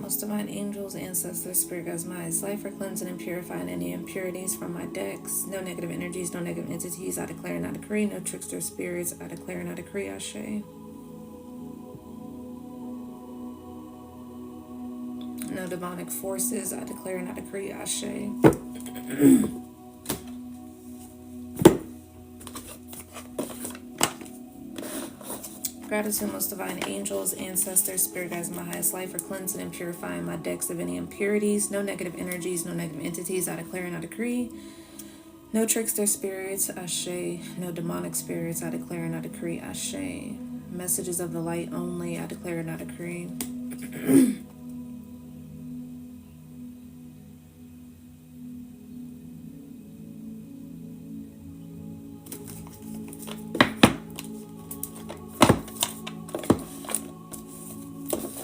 most divine angels, ancestors, spirit guides, my highest life, for cleansing and purifying any impurities from my decks. No negative energies, no negative entities, I declare and I decree. No trickster spirits, I declare and I decree. Ashe. No demonic forces, I declare and I decree. Ashe. Gratitude, most divine angels, ancestors, spirit guides, my highest life, for cleansing and purifying my decks of any impurities. No negative energies, no negative entities, I declare and I decree. No trickster spirits, Ashe. No demonic spirits, I declare and I decree. Ashe. Messages of the light only, I declare and I decree.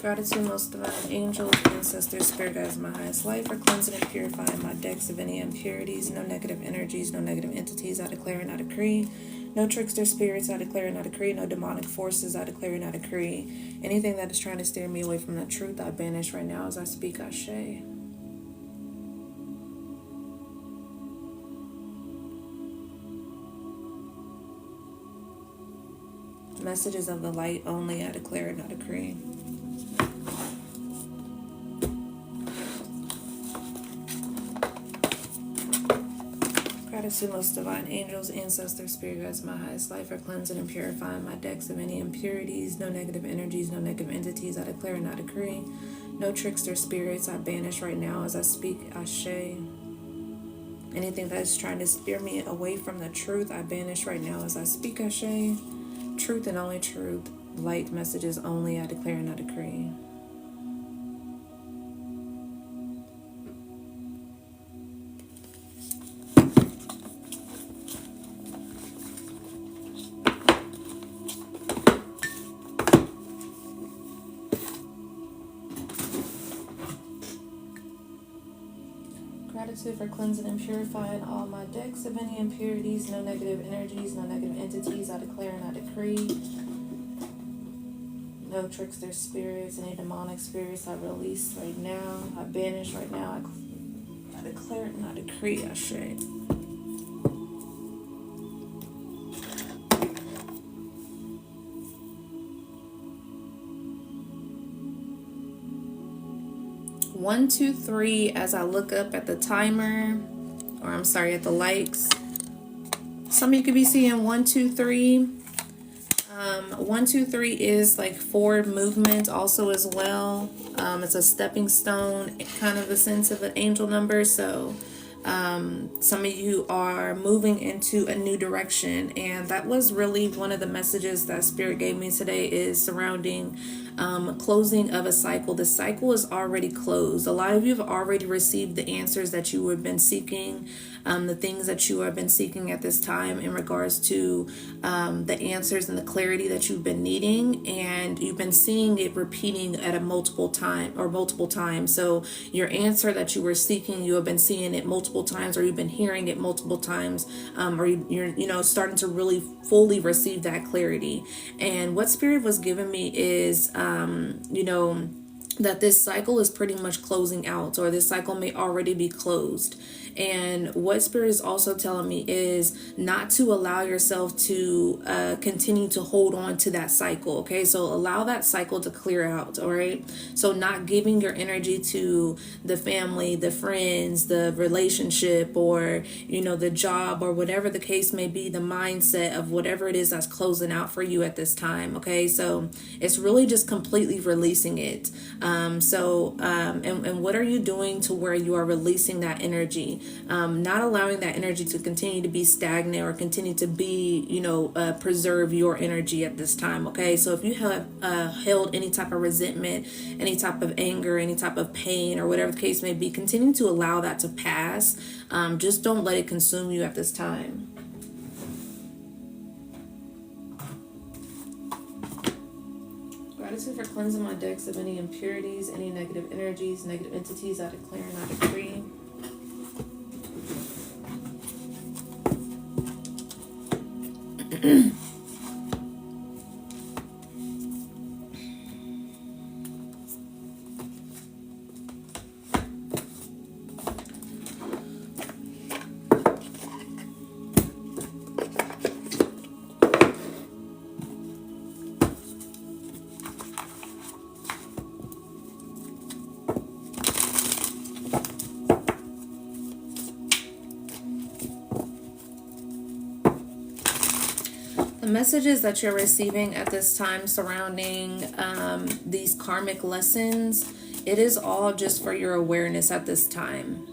Gratitude, most divine angels, ancestors, spirit guides, my highest life, for cleansing and purifying my decks of any impurities. No negative energies, no negative entities, I declare and I decree. No trickster spirits, I declare and I decree. No demonic forces, I declare and I decree. Anything that is trying to steer me away from the truth, I banish right now as I speak. Ashe. Messages of the light only, I declare and I decree. Gratitude, most divine angels, ancestors, spirit guides, my highest life, for cleansing and purifying my decks of any impurities. No negative energies, no negative entities, I declare and I decree. No trickster spirits, I banish right now as I speak. Ashe. Anything that is trying to steer me away from the truth, I banish right now as I speak. Ashe. Truth and only truth. Light messages only, I declare and I decree. Gratitude for cleansing and purifying all my decks of any impurities. No negative energies, no negative entities, I declare and I decree. No trickster spirits, any demonic spirits, I release right now. I banish right now. I declare it and I decree. Ashe. One, two, three, as I look up at the timer, or I'm sorry, at the likes. Some of you could be seeing 1, 2, 3. 1, 2, 3 is like forward movement also as well. It's a stepping stone, kind of the sense of an angel number. So some of you are moving into a new direction, and that was really one of the messages that Spirit gave me today, is surrounding closing of a cycle. The cycle is already closed. A lot of you have already received the answers that you have been seeking, the things that you have been seeking at this time in regards to the answers and the clarity that you've been needing, and you've been seeing it repeating at a multiple times. So your answer that you were seeking, you have been seeing it multiple times, or you've been hearing it multiple times, or you're starting to really fully receive that clarity. And what Spirit was giving me is that this cycle is pretty much closing out, or this cycle may already be closed. And what Spirit is also telling me is not to allow yourself to continue to hold on to that cycle. Okay, so allow that cycle to clear out. All right, so not giving your energy to the family, the friends, the relationship, or the job, or whatever the case may be, the mindset of whatever it is that's closing out for you at this time. Okay, so it's really just completely releasing it. And what are you doing to where you are releasing that energy? Not allowing that energy to continue to be stagnant or continue to be, preserve your energy at this time. Okay, so if you have held any type of resentment, any type of anger, any type of pain, or whatever the case may be, continue to allow that to pass. Just don't let it consume you at this time. Gratitude for cleansing my decks of any impurities, any negative energies, negative entities, I declare and I decree. messages that you're receiving at this time surrounding these karmic lessons, it is all just for your awareness at this time.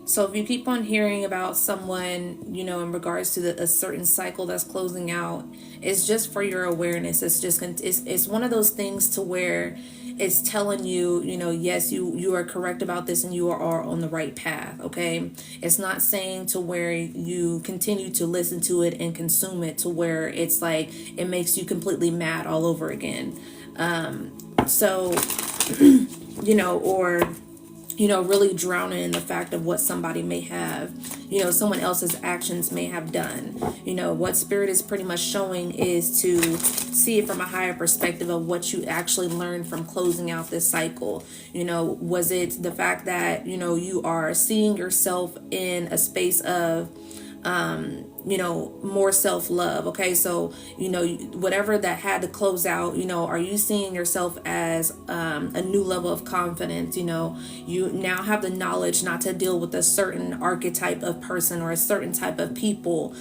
So if you keep on hearing about someone, you know, in regards to a certain cycle that's closing out, it's just for your awareness. It's one of those things to where it's telling you, you know, yes, you are correct about this and you are on the right path. Okay. It's not saying to where you continue to listen to it and consume it to where it's like it makes you completely mad all over again. So, you know, or you know, really drowning in the fact of what somebody may have, you know, someone else's actions may have done. You know, what Spirit is pretty much showing is to see it from a higher perspective of what you actually learned from closing out this cycle. You know, was it the fact that, you know, you are seeing yourself in a space of, you know, more self-love. Okay, so you know, whatever that had to close out, you know, are you seeing yourself as a new level of confidence? You know, you now have the knowledge not to deal with a certain archetype of person or a certain type of people,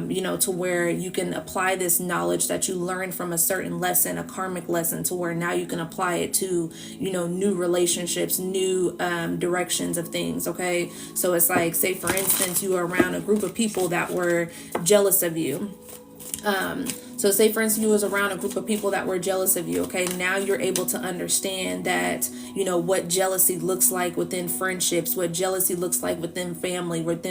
you know, to where you can apply this knowledge that you learned from a certain lesson, a karmic lesson, to where now you can apply it to, you know, new relationships, new directions of things. Okay, so it's like, say for instance, you are around a group of people that were jealous of you. So say for instance you was around a group of people that were jealous of you. Okay, now you're able to understand that, you know, what jealousy looks like within friendships, what jealousy looks like within family, what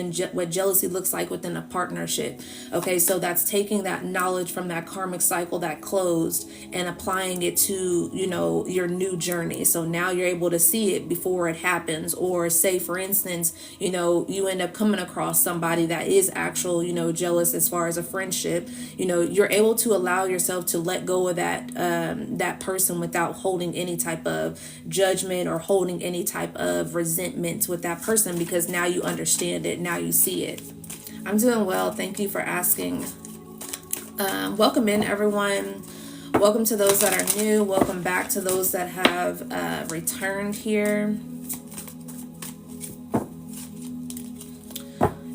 jealousy looks like within a partnership. Okay, so that's taking that knowledge from that karmic cycle that closed and applying it to, you know, your new journey. So now you're able to see it before it happens. Or say for instance, you know, you end up coming across somebody that is actual, you know, jealous as far as a friendship. You know, you're able to allow yourself to let go of that person without holding any type of judgment or holding any type of resentment with that person, because now you understand it, now you see it. I'm doing well, thank you for asking. Welcome in, everyone. Welcome to those that are new. Welcome back to those that have returned here.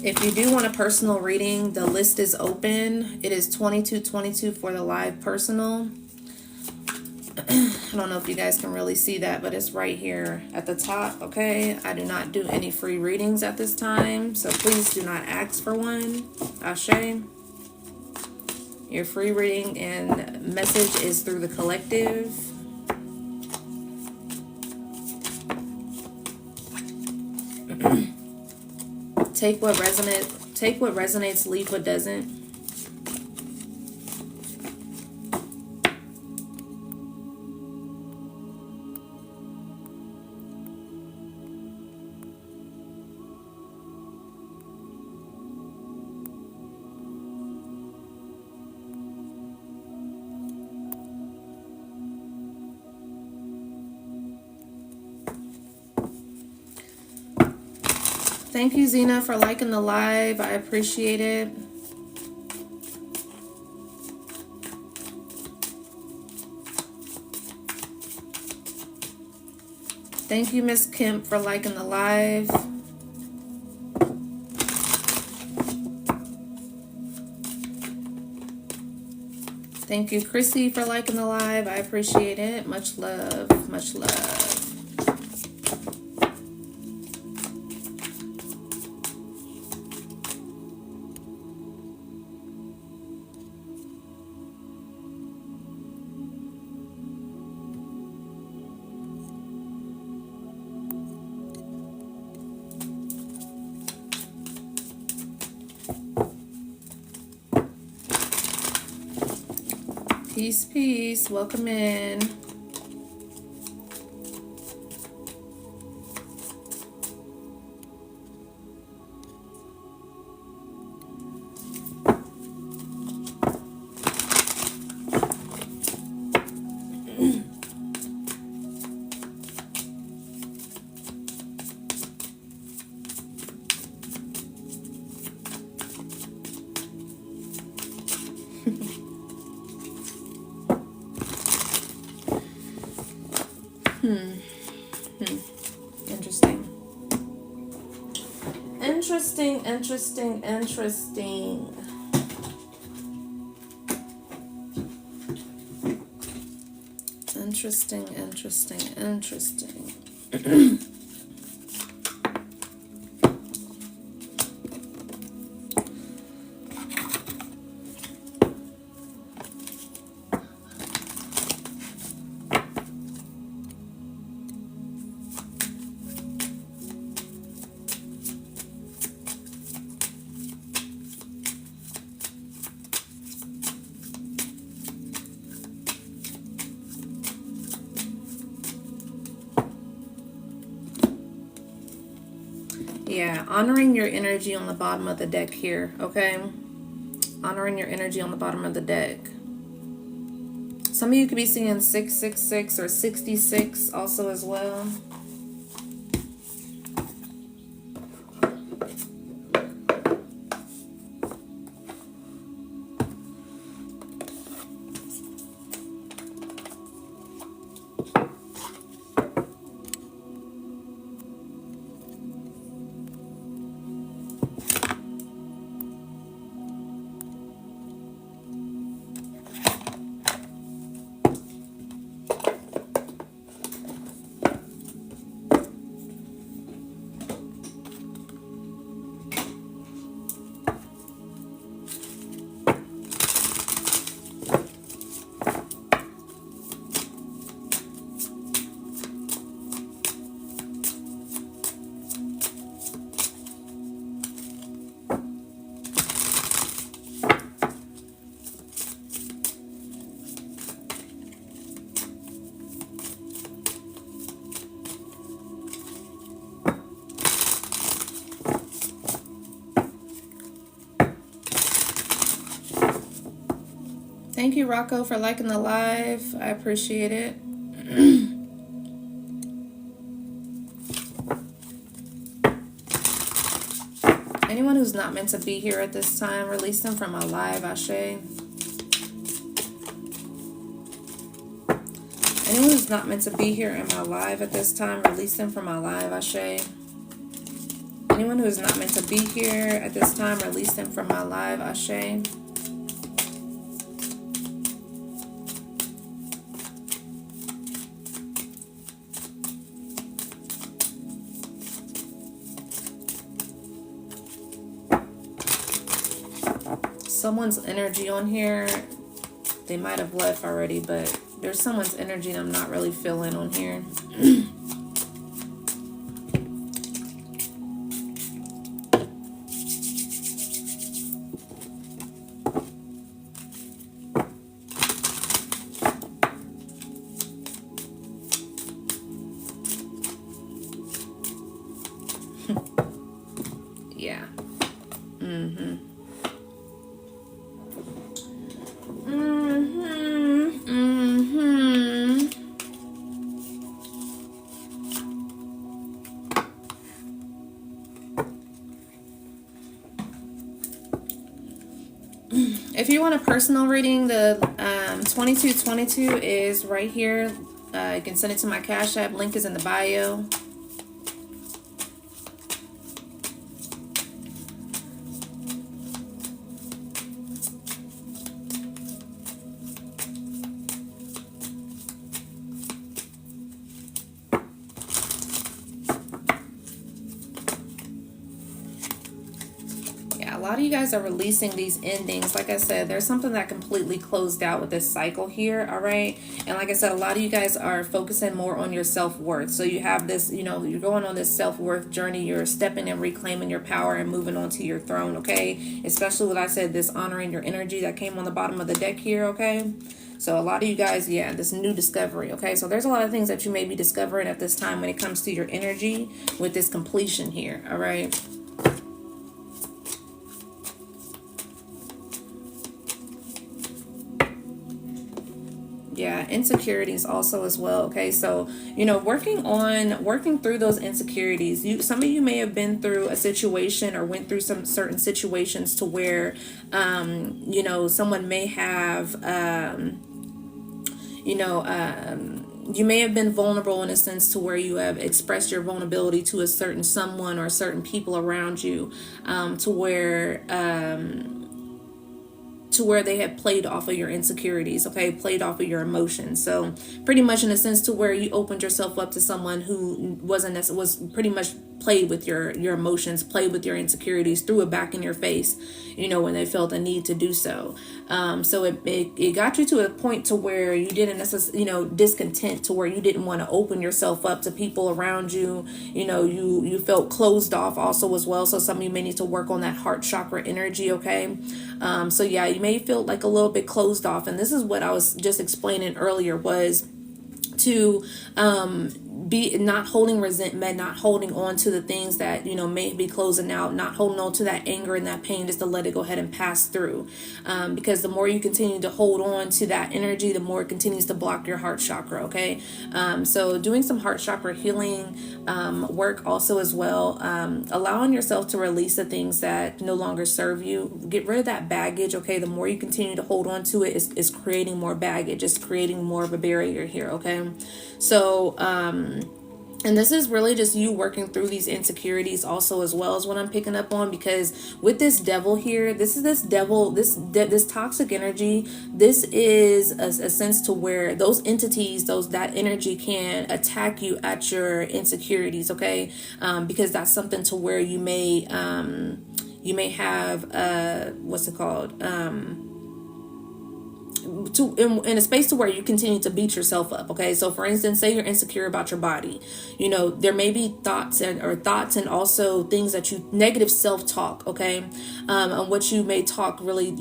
If you do want a personal reading, the list is open. It is $22.22 for the live personal. I don't know if you guys can really see that, but it's right here at the top. Okay, I do not do any free readings at this time, so please do not ask for one. Ashe. Your free reading and message is through the collective. Take what resonates, leave what doesn't. Thank you, Zena, for liking the live. I appreciate it. Thank you, Miss Kemp, for liking the live. Thank you, Chrissy, for liking the live. I appreciate it. Much love. Much love. Peace, peace. Welcome in. Interesting. Interesting, interesting, interesting. Yeah, honoring your energy on the bottom of the deck here, okay? Honoring your energy on the bottom of the deck. Some of you could be seeing 666 or 66 also as well. Thank you, Rocco, for liking the live. I appreciate it. Anyone who's not meant to be here at this time, release them from my live, Ashe. Anyone who's not meant to be here in my live at this time, release them from my live, Ashe. Anyone who is not meant to be here at this time, release them from my live, Ashe. Someone's energy on here, they might have left already, but there's someone's energy I'm not really feeling on here. Yeah. If you want a personal reading, the 2222 is right here. You can send it to my Cash App. Link is in the bio. A lot of you guys are releasing these endings. Like I said, there's something that completely closed out with this cycle here, all right? And like I said, a lot of you guys are focusing more on your self-worth. So you have this, you know, you're going on this self-worth journey. You're stepping and reclaiming your power and moving on to your throne, okay? Especially what I said, this honoring your energy that came on the bottom of the deck here, okay? So a lot of you guys, yeah, this new discovery, okay? So there's a lot of things that you may be discovering at this time when it comes to your energy with this completion here, all right? Yeah, insecurities also as well. Okay, so you know, working through those insecurities. Some of you may have been through a situation or went through some certain situations to where you know, someone may have you may have been vulnerable in a sense to where you have expressed your vulnerability to a certain someone or certain people around you, to to where they have played off of your insecurities, okay, played off of your emotions. So pretty much in a sense to where you opened yourself up to someone who was pretty much played with your emotions, played with your insecurities, threw it back in your face, when they felt a need to do so. So it got you to a point to where you didn't necessarily, discontent, to where you didn't want to open yourself up to people around you. You felt closed off also as well. So some of you may need to work on that heart chakra energy, okay? So yeah, you may feel like a little bit closed off. And this is what I was just explaining earlier, was to be not holding resentment, not holding on to the things that may be closing out, not holding on to that anger and that pain, just to let it go ahead and pass through, because the more you continue to hold on to that energy, the more it continues to block your heart chakra. Okay, so doing some heart chakra healing work also as well, allowing yourself to release the things that no longer serve you, get rid of that baggage. Okay, the more you continue to hold on to it is creating more baggage, it's creating more of a barrier here. Okay, so and this is really just you working through these insecurities also as well, as what I'm picking up on, because with this devil here, this toxic energy, this is a sense to where those entities, that energy can attack you at your insecurities, okay? Because that's something to where you may have what's it called? In a space to where you continue to beat yourself up. Okay, so for instance, say you're insecure about your body, there may be thoughts and also things that you negative self-talk, okay, on what you may talk really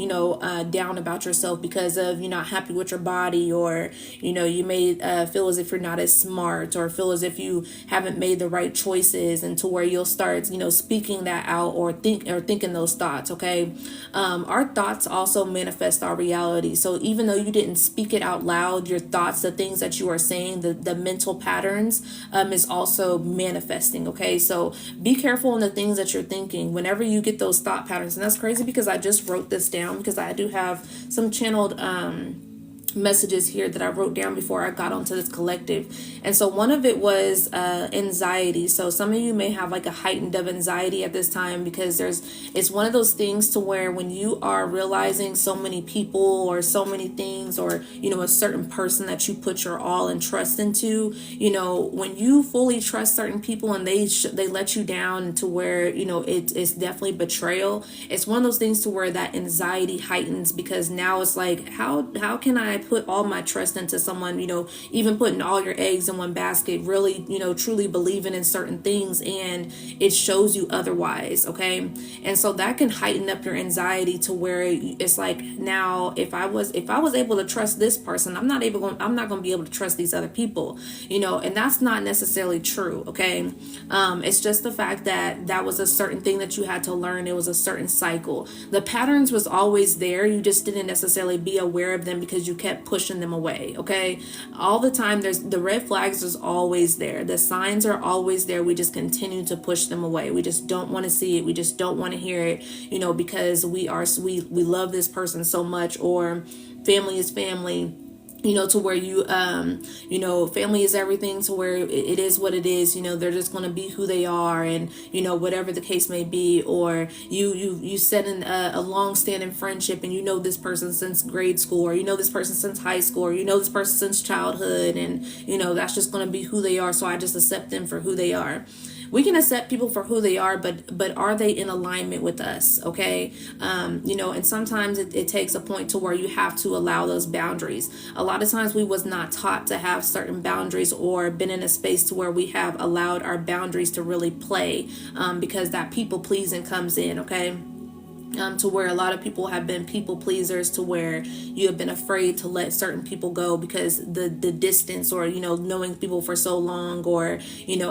down about yourself because of you're not happy with your body, or you may feel as if you're not as smart, or feel as if you haven't made the right choices, and to where you'll start speaking that out, or thinking those thoughts. Okay, our thoughts also manifest our reality. So even though you didn't speak it out loud, your thoughts, the things that you are saying, the mental patterns is also manifesting. Okay, so be careful in the things that you're thinking whenever you get those thought patterns. And that's crazy because I just wrote this down, because I do have some channeled messages here that I wrote down before I got onto this collective. And so one of it was anxiety. So some of you may have like a heightened of anxiety at this time, because it's one of those things to where when you are realizing so many people or so many things, or a certain person that you put your all and trust into, when you fully trust certain people and they let you down, to where it's definitely betrayal. It's one of those things to where that anxiety heightens, because now it's like, how can I put all my trust into someone, even putting all your eggs in one basket, really, truly believing in certain things, and it shows you otherwise. Okay, and so that can heighten up your anxiety to where it's like, now if I was able to trust this person, I'm not going to be able to trust these other people, and that's not necessarily true. Okay, it's just the fact that was a certain thing that you had to learn. It was a certain cycle. The patterns was always there, you just didn't necessarily be aware of them because you kept pushing them away. Okay, all the time, there's the red flags is always there, the signs are always there, we just continue to push them away. We just don't want to see it, we just don't want to hear it, because we love this person so much, or family is family, to where family is everything, to where it is what it is, they're just going to be who they are, and whatever the case may be. Or you set in a long-standing friendship, and this person since grade school, or this person since high school, or this person since childhood, and that's just going to be who they are, so I just accept them for who they are. We can accept people for who they are, but are they in alignment with us? Okay, and sometimes it takes a point to where you have to allow those boundaries. A lot of times we was not taught to have certain boundaries, or been in a space to where we have allowed our boundaries to really play, because that people pleasing comes in. Okay, to where a lot of people have been people pleasers, to where you have been afraid to let certain people go because the distance, or knowing people for so long, or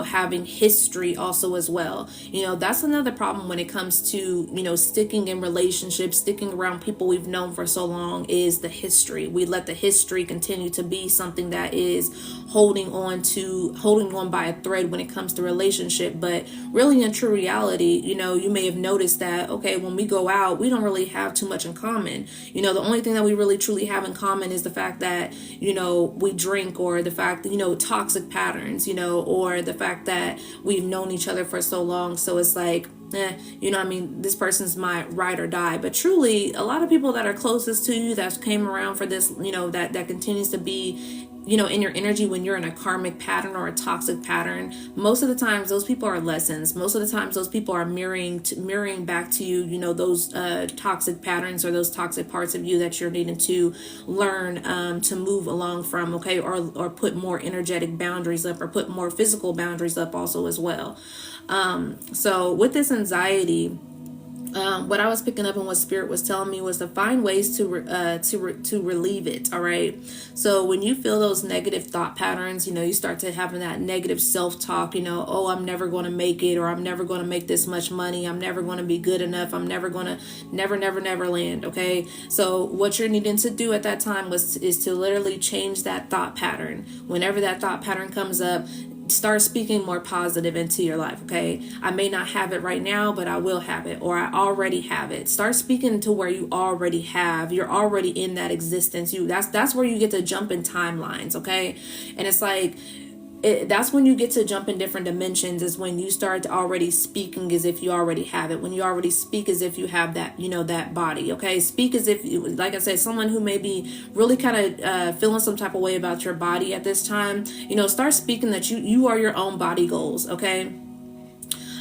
having history also as well. That's another problem when it comes to sticking in relationships, sticking around people we've known for so long, is the history. We let the history continue to be something that is holding on by a thread when it comes to relationship. But really, in true reality, you may have noticed that, okay, when we go out, we don't really have too much in common. The only thing that we really truly have in common is the fact that we drink, or the fact that toxic patterns, or the fact that we've known each other for so long. So it's like, you know what I mean, this person's my ride or die. But truly, a lot of people that are closest to you that came around for this, you know, that continues to be, you know, in your energy when you're in a karmic pattern or a toxic pattern, most of the times those people are lessons. Most of the times those people are mirroring back to you, you know, those toxic patterns or those toxic parts of you that you're needing to learn to move along from, okay, or put more energetic boundaries up, or put more physical boundaries up also as well. So with this anxiety, what I was picking up and what Spirit was telling me was to find ways to relieve it. All right. So when you feel those negative thought patterns, you know, you start to having that negative self-talk, you know, oh, I'm never going to make it, or I'm never going to make this much money. I'm never going to be good enough. I'm never going to never land. Okay. So what you're needing to do at that time is to literally change that thought pattern. Whenever that thought pattern comes up, start speaking more positive into your life. Okay, I may not have it right now, but I will have it, or I already have it. Start speaking to where you already have. You're already in that existence. That's where you get to jump in timelines. Okay, and it's like, that's when you get to jump in different dimensions, is when you start to already speaking as if you already have it, when you already speak as if you have that, you know, that body. Okay, speak as if you, like I said, someone who may be really kind of feeling some type of way about your body at this time, you know, start speaking that you are your own body goals. Okay.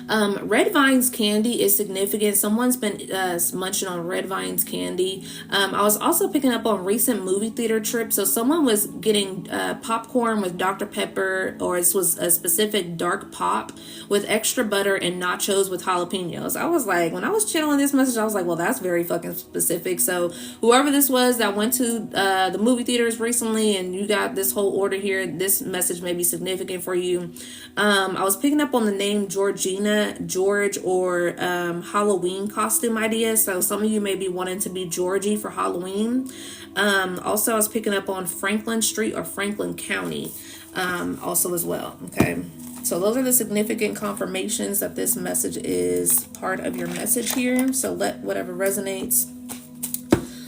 Red Vines candy is significant. Someone's been munching on Red Vines candy. I was also picking up on recent movie theater trips. So someone was getting popcorn with Dr. Pepper, or this was a specific dark pop with extra butter and nachos with jalapenos. I was like, when I was channeling this message, I was like, well, that's very fucking specific. So whoever this was that went to the movie theaters recently and you got this whole order here, this message may be significant for you. I was picking up on the name Georgina, George, or Halloween costume idea. So some of you may be wanting to be Georgie for Halloween. Also, I was picking up on Franklin Street or Franklin County also as well. Okay. So those are the significant confirmations that this message is part of your message here. So let whatever resonates,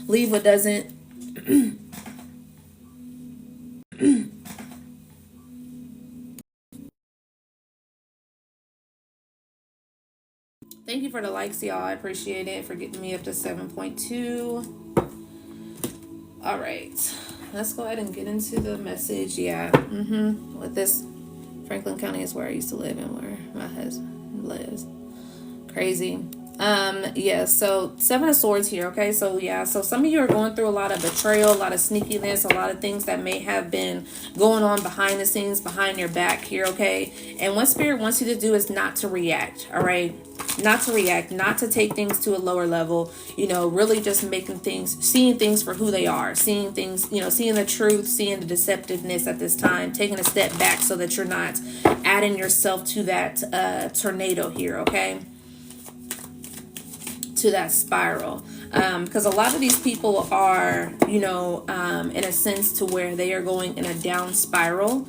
leave what doesn't. Thank you for the likes, y'all. I appreciate it, for getting me up to 7.2. All right. Let's go ahead and get into the message. Yeah. With this, Franklin County is where I used to live and where my husband lives. Crazy. Yeah, so 7 of Swords here. Okay, so yeah, so some of you are going through a lot of betrayal, a lot of sneakiness, a lot of things that may have been going on behind the scenes, behind your back here. Okay, and what Spirit wants you to do is not to react. All right, not to react, not to take things to a lower level, you know, really just making things, seeing things for who they are, seeing things, you know, seeing the truth, seeing the deceptiveness at this time, taking a step back so that you're not adding yourself to that tornado here. Okay, to that spiral, because a lot of these people are, you know, in a sense to where they are going in a down spiral.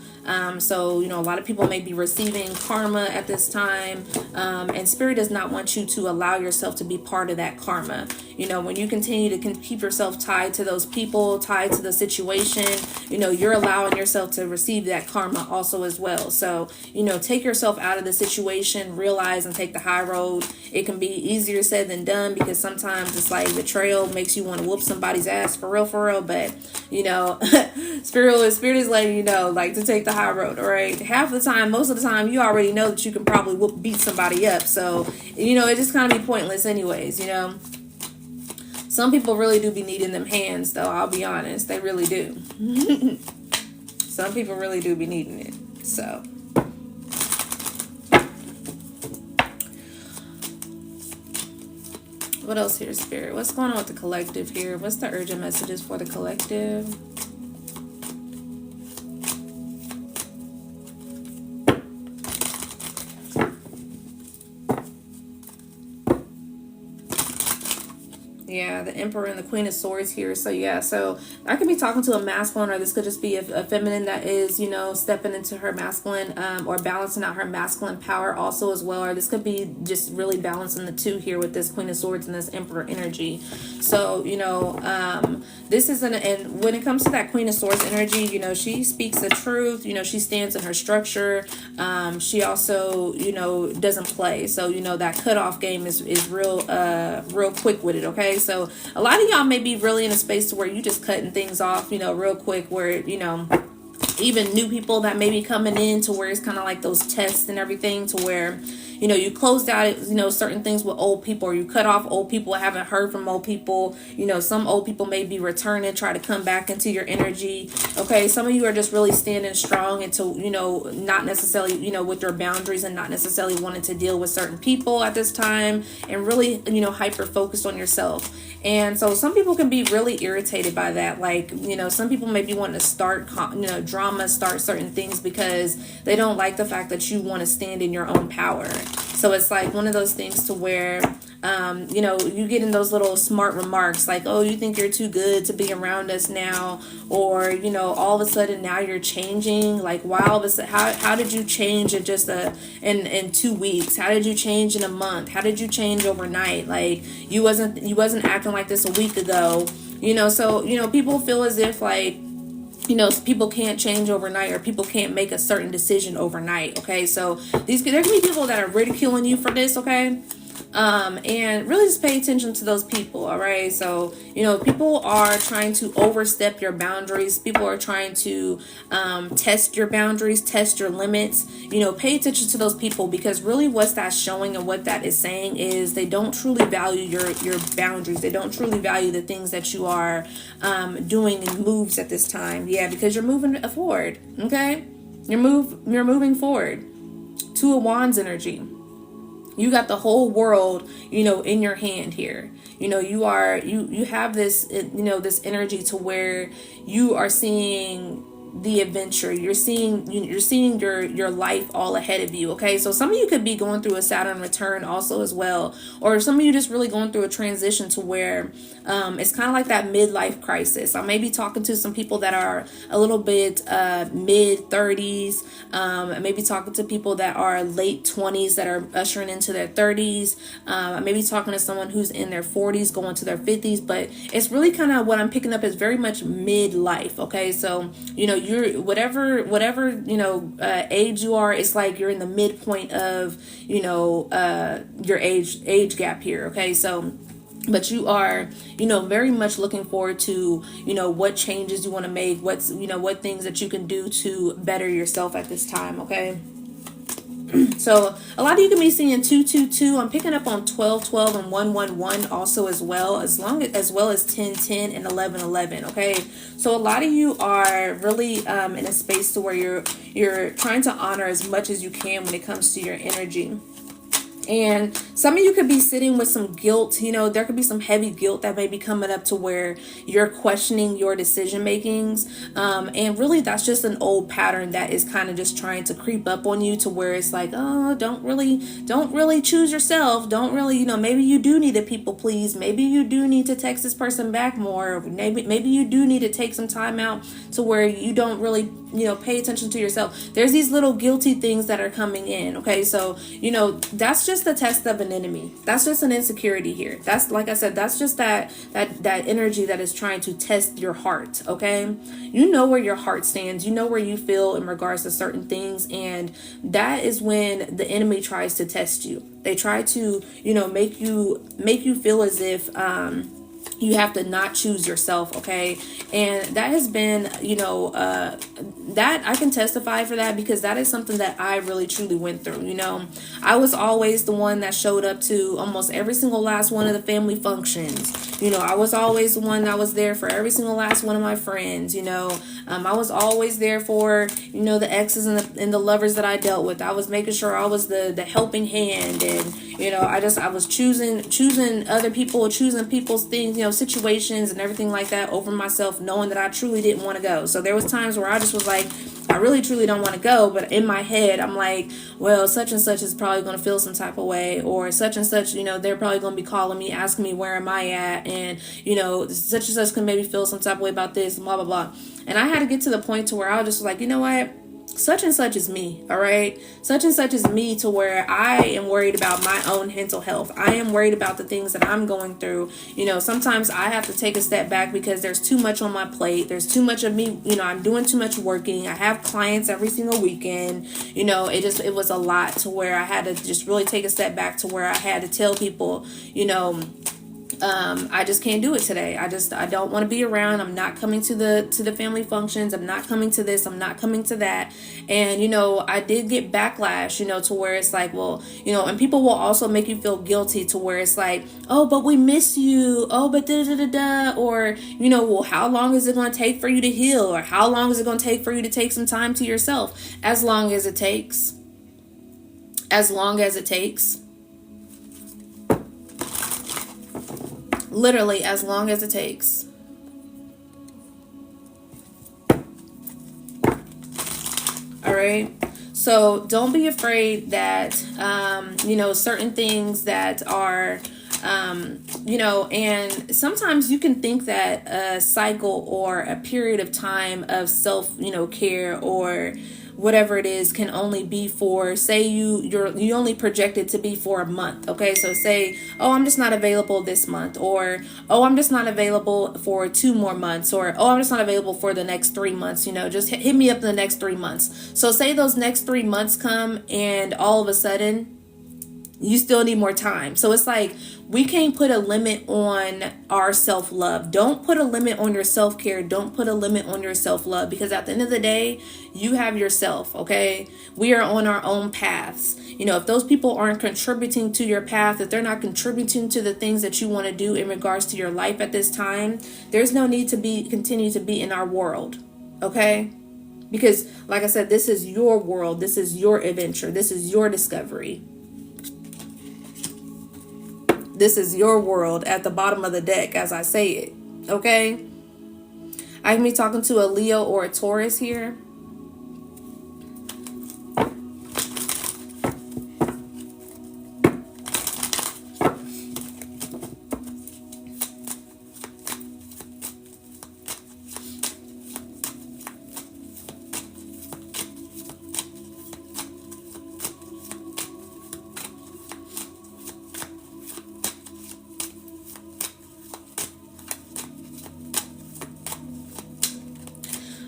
So, you know, a lot of people may be receiving karma at this time, and Spirit does not want you to allow yourself to be part of that karma. You know, when you continue to keep yourself tied to those people, tied to the situation, you know, you're allowing yourself to receive that karma also as well. So, you know, take yourself out of the situation, realize and take the high road. It can be easier said than done, because sometimes it's like betrayal makes you want to whoop somebody's ass for real. But, you know, Spirit is letting you know, like, to take the high road. All right. Half the time, most of the time, you already know that you can probably beat somebody up. So, you know, it just kind of be pointless anyways, you know. Some people really do be needing them hands, though. I'll be honest. They really do. Some people really do be needing it. So. What else here, Spirit? What's going on with the collective here? What's the urgent messages for the collective? Yeah, the Emperor and the Queen of Swords here. So yeah, so I could be talking to a masculine, or this could just be a feminine that is, you know, stepping into her masculine, or balancing out her masculine power also as well. Or this could be just really balancing the two here with this Queen of Swords and this Emperor energy. So, you know, this isn't, and when it comes to that Queen of Swords energy, you know, she speaks the truth, you know, she stands in her structure. She also, you know, doesn't play. So, you know, that cutoff game is real, real quick with it. Okay. So a lot of y'all may be really in a space to where you just cutting things off, you know, real quick, where, you know, even new people that may be coming in, to where it's kind of like those tests and everything, to where, you know, you closed out, you know, certain things with old people, or you cut off old people, haven't heard from old people. You know, some old people may be returning, try to come back into your energy. Okay, some of you are just really standing strong into, you know, not necessarily, you know, with your boundaries, and not necessarily wanting to deal with certain people at this time, and really, you know, hyper focused on yourself. And so some people can be really irritated by that. Like, you know, some people may be wanting to start, you know, drama, start certain things, because they don't like the fact that you want to stand in your own power. So it's like one of those things to where, you know, you get in those little smart remarks like, oh, you think you're too good to be around us now, or, you know, all of a sudden now you're changing. Like, wow, how did you change in just in 2 weeks? How did you change in a month? How did you change overnight? Like, you wasn't acting like this a week ago, you know. So, you know, people feel as if, like, you know, people can't change overnight, or people can't make a certain decision overnight. Okay, so there can be people that are ridiculing you for this. Okay, and really just pay attention to those people. All right, so, you know, people are trying to overstep your boundaries. People are trying to test your boundaries, test your limits. You know, pay attention to those people, because really what that's showing and what that is saying is they don't truly value your boundaries. They don't truly value the things that you are doing and moves at this time. Yeah, because you're moving forward. Okay, you're moving forward. Two of Wands energy. You got the whole world, you know, in your hand here. You know, you have this, you know, this energy to where you are seeing the adventure. You're seeing your life all ahead of you. Okay, so some of you could be going through a Saturn return also as well, or some of you just really going through a transition to where it's kind of like that midlife crisis. I may be talking to some people that are a little bit mid 30s. I may be talking to people that are late 20s that are ushering into their 30s. I may be talking to someone who's in their 40s going to their 50s, but it's really kind of what I'm picking up is very much midlife. Okay, so, you know, you're whatever you know age you are, it's like you're in the midpoint of, you know, your age gap here. Okay, so but you are, you know, very much looking forward to, you know, what changes you want to make, what's, you know, what things that you can do to better yourself at this time. Okay, so a lot of you can be seeing 222. I'm picking up on 1212 and 111 also as well as 1010 and 1111. Okay, so a lot of you are really in a space to where you're trying to honor as much as you can when it comes to your energy. And some of you could be sitting with some guilt. You know, there could be some heavy guilt that may be coming up to where you're questioning your decision makings. And really that's just an old pattern that is kind of just trying to creep up on you, to where it's like, oh, don't really choose yourself. Don't really, you know, maybe you do need to people please. Maybe you do need to text this person back more. Maybe you do need to take some time out to where you don't really, you know, pay attention to yourself. There's these little guilty things that are coming in. Okay, so, you know, that's just the test of an enemy. That's just an insecurity here. That's, like I said, that's just that energy that is trying to test your heart. Okay, you know where your heart stands. You know where you feel in regards to certain things, and that is when the enemy tries to test you. They try to, you know, make you feel as if you have to not choose yourself. Okay, and that has been, you know, that I can testify for that, because that is something that I really truly went through. You know, I was always the one that showed up to almost every single last one of the family functions. You know, I was always the one that was there for every single last one of my friends. You know, I was always there for, you know, the exes and the lovers that I dealt with. I was making sure I was the helping hand, and, you know, I was choosing other people, choosing people's things, you know, situations and everything like that over myself, knowing that I truly didn't want to go. So there was times where I just was like, I really truly don't want to go, but in my head I'm like, well, such and such is probably going to feel some type of way, or such and such, they're probably going to be calling me, asking me where am I at, and such and such can maybe feel some type of way about this, blah blah blah. And I had to get to the point to where I was just like, you know what, such and such is me, all right? Such and such is me, to where I am worried about my own mental health. I am worried about the things that I'm going through. Sometimes I have to take a step back because there's too much on my plate. There's too much of me, I'm doing too much working. I have clients every single weekend. It was a lot, to where I had to just really take a step back, to where I had to tell people, I just can't do it today. I don't want to be around. I'm not coming to the family functions. I'm not coming to this. I'm not coming to that. And, I did get backlash, to where it's like, well, and people will also make you feel guilty, to where it's like, oh, but we miss you. Oh, but da da da da. Or, well, how long is it going to take for you to heal? Or how long is it going to take for you to take some time to yourself? As long as it takes. As long as it takes. Literally, as long as it takes. All right. So don't be afraid that, certain things that are, and sometimes you can think that a cycle or a period of time of self, care, or whatever it is, can only be for, say you only projected to be for a month. Okay, so say, oh, I'm just not available this month, or oh, I'm just not available for 2 more months, or oh, I'm just not available for the next 3 months. Just hit me up in the next 3 months. So say those next 3 months come, and all of a sudden you still need more time. So it's like, we can't put a limit on our self-love. Don't put a limit on your self-care. Don't put a limit on your self-love, because at the end of the day, you have yourself, okay? We are on our own paths. If those people aren't contributing to your path, if they're not contributing to the things that you want to do in regards to your life at this time, there's no need to continue to be in our world, okay? Because like I said, this is your world. This is your adventure. This is your discovery. This is your world at the bottom of the deck, as I say it. Okay? I can be talking to a Leo or a Taurus here.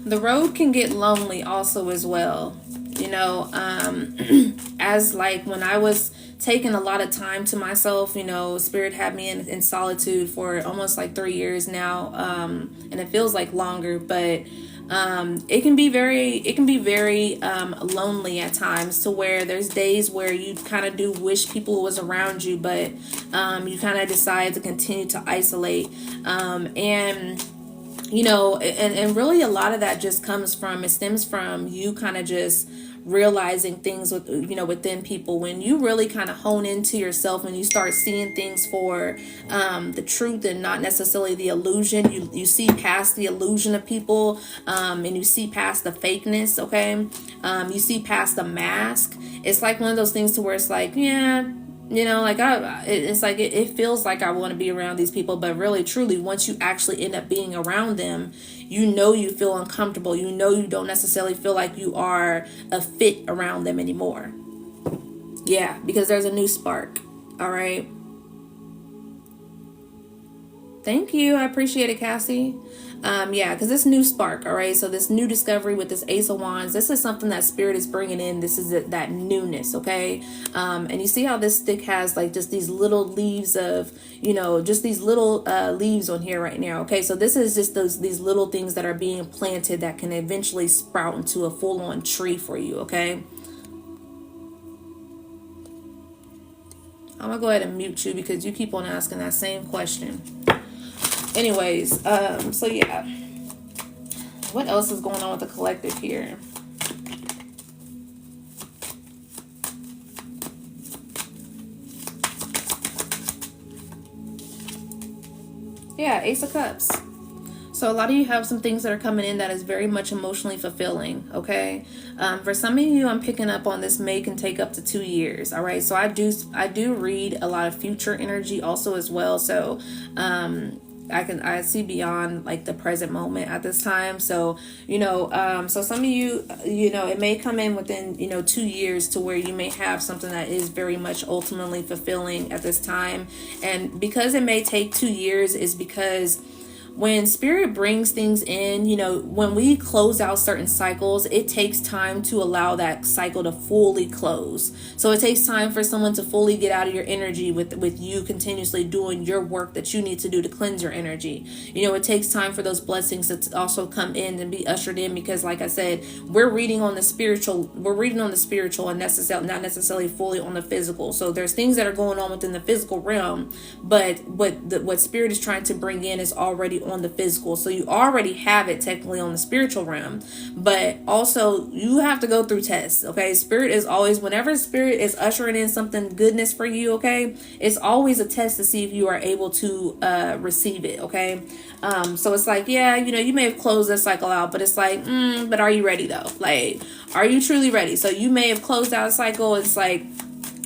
The road can get lonely also as well, as like when I was taking a lot of time to myself, Spirit had me in solitude for almost like 3 years now, and it feels like longer, but it can be very lonely at times, to where there's days where you kind of do wish people was around you, but you kind of decide to continue to isolate, and and really a lot of that just stems from you kind of just realizing things within people. When you really kind of hone into yourself and you start seeing things for the truth and not necessarily the illusion, you see past the illusion of people, and you see past the fakeness, okay? You see past the mask. It's like one of those things to where it's like, yeah, it's like it feels like I want to be around these people, but really truly, once you actually end up being around them, you feel uncomfortable. You don't necessarily feel like you are a fit around them anymore. Yeah, because there's a new spark. All right. Thank you. I appreciate it, Cassie. Because this new spark, all right, so this new discovery with this Ace of Wands, this is something that Spirit is bringing in. This is that newness, okay? And you see how this stick has like just these little leaves of, just these little leaves on here right now, okay? So this is just these little things that are being planted that can eventually sprout into a full-on tree for you, okay? I'm gonna go ahead and mute you because you keep on asking that same question. Anyways, so yeah, what else is going on with the collective here? Yeah, Ace of Cups. So a lot of you have some things that are coming in that is very much emotionally fulfilling, okay? For some of you, I'm picking up on this may can take up to 2 years, all right? So I do read a lot of future energy also as well. So I see beyond like the present moment at this time. So, so some of you, it may come in within, 2 years to where you may have something that is very much ultimately fulfilling at this time. And because it may take 2 years is because when spirit brings things in, when we close out certain cycles, it takes time to allow that cycle to fully close. So it takes time for someone to fully get out of your energy with you continuously doing your work that you need to do to cleanse your energy. It takes time for those blessings to also come in and be ushered in, because like I said, we're reading on the spiritual and not necessarily fully on the physical. So there's things that are going on within the physical realm, but what spirit is trying to bring in is already on the physical. So you already have it technically on the spiritual realm, but also you have to go through tests. Okay, spirit is always, whenever spirit is ushering in something goodness for you, okay, it's always a test to see if you are able to receive it. Okay, so it's like, yeah, you may have closed this cycle out, but it's like, but are you ready though? Like, are you truly ready? So you may have closed out a cycle. It's like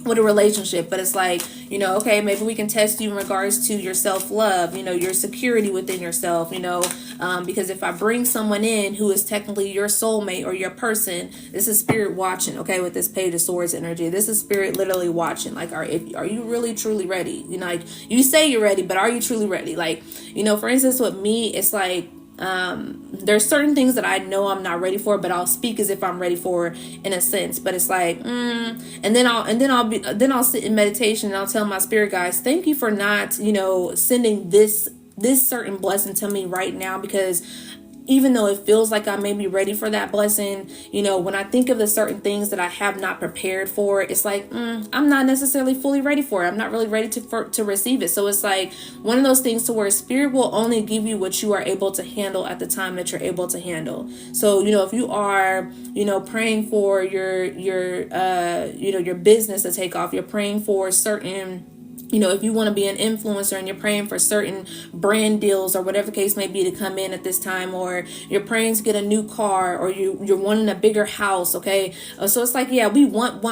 with a relationship, but it's like, okay, maybe we can test you in regards to your self-love, your security within yourself, because if I bring someone in who is technically your soulmate or your person, this is spirit watching, okay, with this Page of Swords energy. This is spirit literally watching, like, are you really truly ready? Like, you say you're ready, but are you truly ready? Like, for instance, with me, it's like, there's certain things that I know I'm not ready for, but I'll speak as if I'm ready for, in a sense. But it's like, and then I'll sit in meditation and I'll tell my spirit guides, thank you for not, sending this certain blessing to me right now, because even though it feels like I may be ready for that blessing, when I think of the certain things that I have not prepared for, it's like, I'm not necessarily fully ready for it. I'm not really ready to receive it. So it's like one of those things to where spirit will only give you what you are able to handle at the time that you're able to handle. So, if you are, praying for your business to take off, you're praying for certain, if you want to be an influencer and you're praying for certain brand deals or whatever the case may be to come in at this time, or you're praying to get a new car, or you're wanting a bigger house. Okay. So it's like, yeah, we want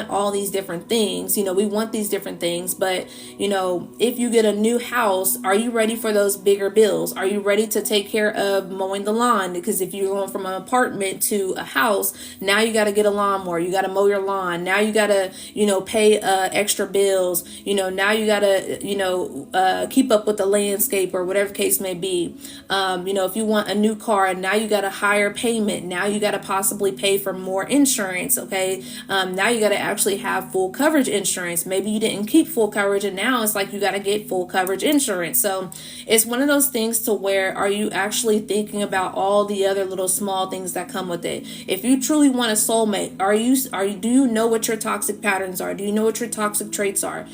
all these different things, we want these different things, but if you get a new house, are you ready for those bigger bills? Are you ready to take care of mowing the lawn? Because if you're going from an apartment to a house, now you got to get a lawnmower, you got to mow your lawn, now you got to, pay extra bills, now you gotta keep up with the landscape or whatever case may be. If you want a new car, and now you got a higher payment, now you got to possibly pay for more insurance. Okay, now you got to actually have full coverage insurance. Maybe you didn't keep full coverage, and now it's like you got to get full coverage insurance. So it's one of those things to where, are you actually thinking about all the other little small things that come with it? If you truly want a soulmate, do you know what your toxic patterns are? Do you know what your toxic traits are?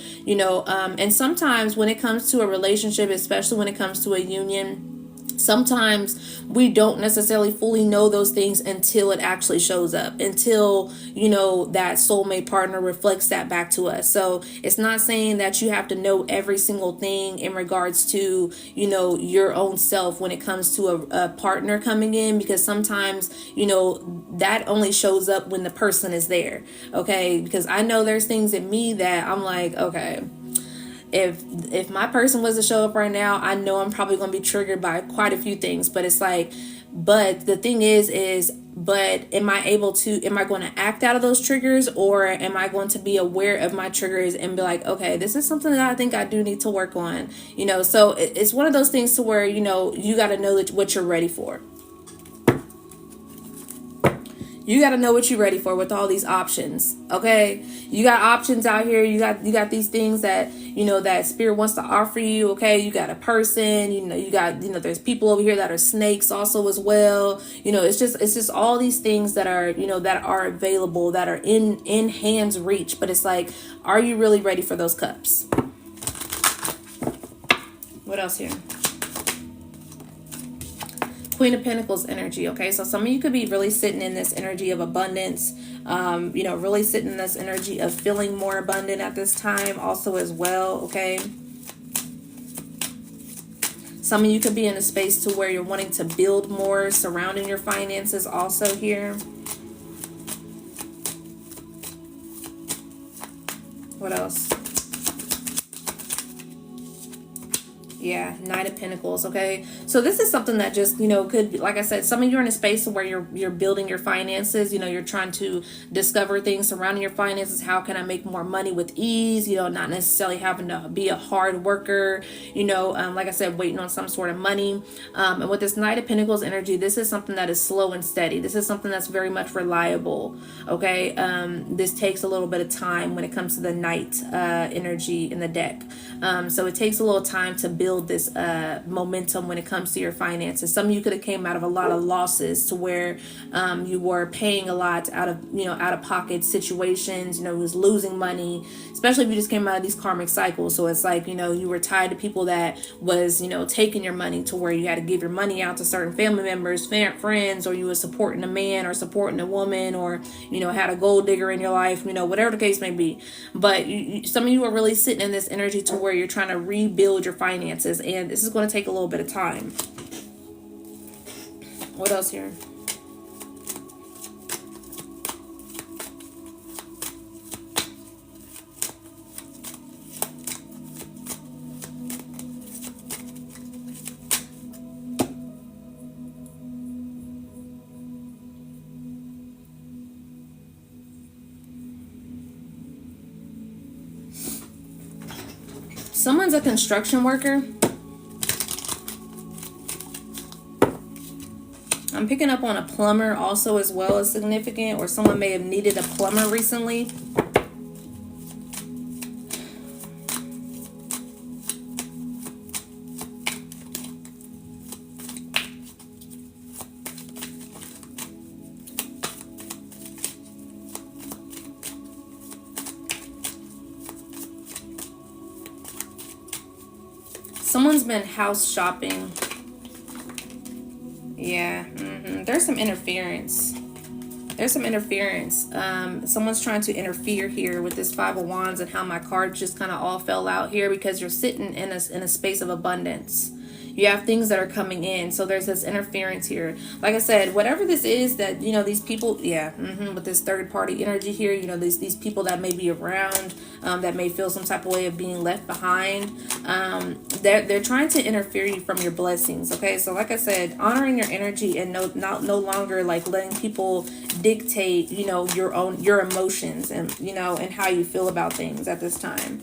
And sometimes when it comes to a relationship, especially when it comes to a union, sometimes we don't necessarily fully know those things until it actually shows up, until that soulmate partner reflects that back to us. So it's not saying that you have to know every single thing in regards to your own self when it comes to a partner coming in, because sometimes that only shows up when the person is there. Okay, because I know there's things in me that I'm like, okay, if my person was to show up right now, I know I'm probably going to be triggered by quite a few things. But it's like, but the thing is, but am I going to act out of those triggers, or am I going to be aware of my triggers and be like, okay, this is something that I think I do need to work on, so it's one of those things to where, you got to know what you're ready for. You got to know what you're ready for with all these options. Okay. You got options out here. You got these things that, that spirit wants to offer you. Okay. You got a person, you got, there's people over here that are snakes also as well. It's just all these things that are, that are available, that are in hand's reach. But it's like, are you really ready for those cups? What else here? Queen of Pentacles energy. Okay, so some of you could be really sitting in this energy of abundance, really sitting in this energy of feeling more abundant at this time also as well. Okay, Some of you could be in a space to where you're wanting to build more surrounding your finances also here. What else? Yeah, Knight of Pentacles, okay? So this is something that just, could be, like I said, some of you are in a space where you're building your finances, you're trying to discover things surrounding your finances. How can I make more money with ease? Not necessarily having to be a hard worker, like I said, waiting on some sort of money. And with this Knight of Pentacles energy, this is something that is slow and steady. This is something that's very much reliable, okay? This takes a little bit of time when it comes to the Knight energy in the deck. So it takes a little time to build this momentum when it comes to your finances. Some of you could have came out of a lot of losses to where you were paying a lot out of pocket situations, was losing money, especially if you just came out of these karmic cycles. So it's like, you were tied to people that was, taking your money to where you had to give your money out to certain family members, friends, or you were supporting a man or supporting a woman, or, had a gold digger in your life, whatever the case may be. But some of you are really sitting in this energy to where you're trying to rebuild your finances. And this is going to take a little bit of time. What else here? Someone's a construction worker. I'm picking up on a plumber also as well as significant, or someone may have needed a plumber recently. Someone's been house shopping. Yeah, there's some interference. Someone's trying to interfere here with this Five of Wands and how my cards just kind of all fell out here, because you're sitting in a space of abundance. You have things that are coming in. So there's this interference here. Like I said, whatever this is that, these people, with this third party energy here, these people that may be around, that may feel some type of way of being left behind. They're trying to interfere you from your blessings. Okay. So like I said, honoring your energy and no longer like letting people dictate, your emotions and, and how you feel about things at this time.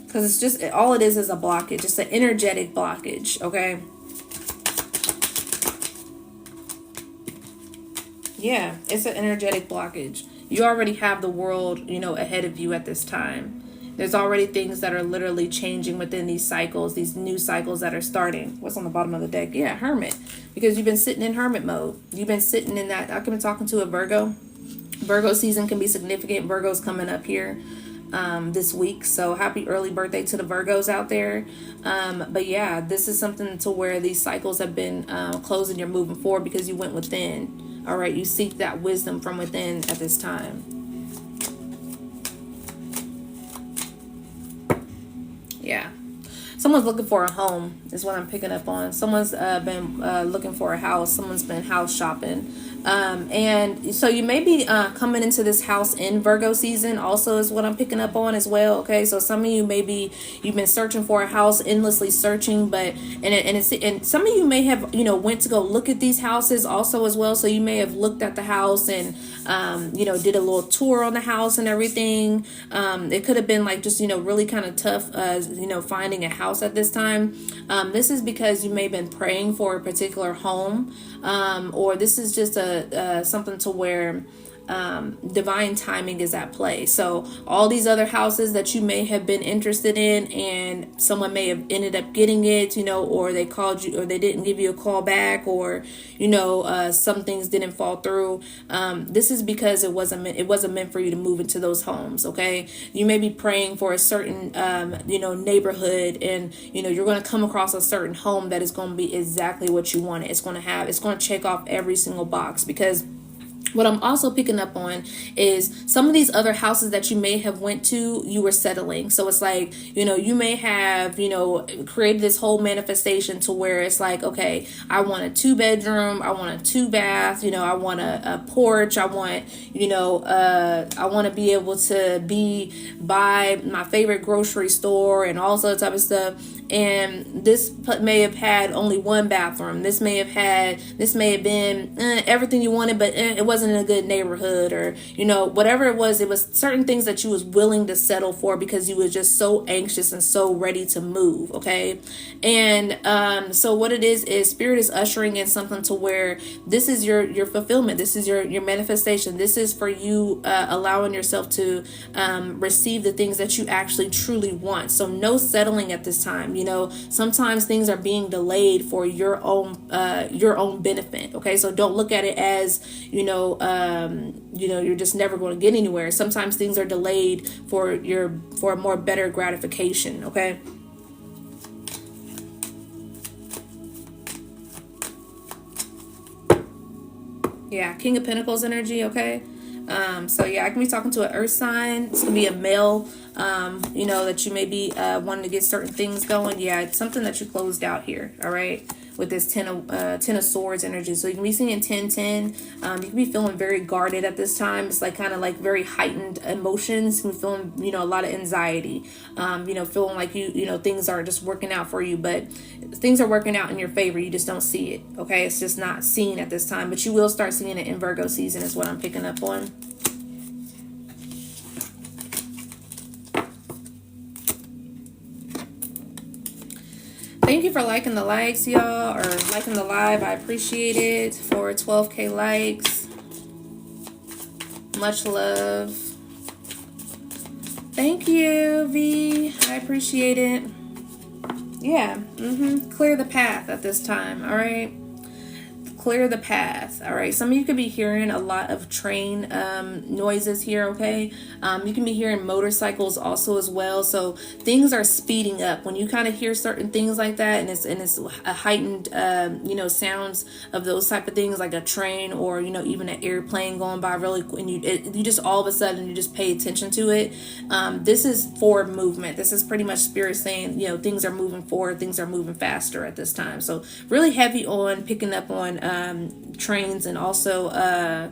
Because it's just, all it is a blockage. Just an energetic blockage, okay? Yeah, it's an energetic blockage. You already have the world, ahead of you at this time. There's already things that are literally changing within these cycles, these new cycles that are starting. What's on the bottom of the deck? Yeah, Hermit. Because you've been sitting in Hermit mode. You've been sitting in that. I've been talking to a Virgo. Virgo season can be significant. Virgo's coming up here this week, so happy early birthday to the Virgos out there. But yeah, this is something to where these cycles have been closing. You're moving forward because you went within. All right, you seek that wisdom from within at this time. Yeah, someone's looking for a home is what I'm picking up on. Someone's been looking for a house. Someone's been house shopping. And so you may be coming into this house in Virgo season also is what I'm picking up on as well. Okay, so some of you maybe you've been searching for a house, endlessly searching, but and some of you may have went to go look at these houses also as well. So you may have looked at the house and did a little tour on the house and everything. It could have been like just really kind of tough finding a house at this time. This is because you may have been praying for a particular home, or this is just something to where divine timing is at play. So all these other houses that you may have been interested in and someone may have ended up getting it, or they called you or they didn't give you a call back, or some things didn't fall through. This is because it wasn't meant for you to move into those homes. Okay, you may be praying for a certain neighborhood, and you're going to come across a certain home that is going to be exactly what you wanted. It's going to check off every single box, because What I'm also picking up on is some of these other houses that you may have went to, you were settling. So it's like, you may have, created this whole manifestation to where it's like, okay, I want a 2-bedroom, I want a 2-bath, I want a porch, I want, I want to be able to be by my favorite grocery store and all that type of stuff. And this may have had only 1 bathroom. This may have been everything you wanted, but it wasn't in a good neighborhood, or whatever it was certain things that you was willing to settle for because you were just so anxious and so ready to move. Okay. And so what it is Spirit is ushering in something to where this is your fulfillment. This is your manifestation. This is for you allowing yourself to receive the things that you actually truly want. So no settling at this time. Sometimes things are being delayed for your own benefit. Okay, so don't look at it as you're just never going to get anywhere. Sometimes things are delayed for a more better gratification. Okay. Yeah, King of Pentacles energy. Okay. So yeah, I can be talking to an earth sign. It's gonna be a male, that you may be wanting to get certain things going. Yeah, it's something that you closed out here. All right, with this ten of swords energy. So you can be seeing 10-10. You can be feeling very guarded at this time. It's like kind of like very heightened emotions. You can be feeling, a lot of anxiety. Feeling like things are just working out for you, but things are working out in your favor. You just don't see it. Okay, it's just not seen at this time, but you will start seeing it in Virgo season is what I'm picking up on. Thank you for liking the likes, y'all, or liking the live. I appreciate it. For 12K likes. Much love. Thank you, V. I appreciate it. Yeah. Clear the path at this time. All right. Clear the path. All right. Some of you could be hearing a lot of train noises here. Okay. You can be hearing motorcycles also as well. So things are speeding up when you kind of hear certain things like that, and it's a heightened sounds of those type of things, like a train or even an airplane going by really, and you just all of a sudden you just pay attention to it. This is forward movement. This is pretty much Spirit saying things are moving forward, things are moving faster at this time. So really heavy on picking up on trains, and also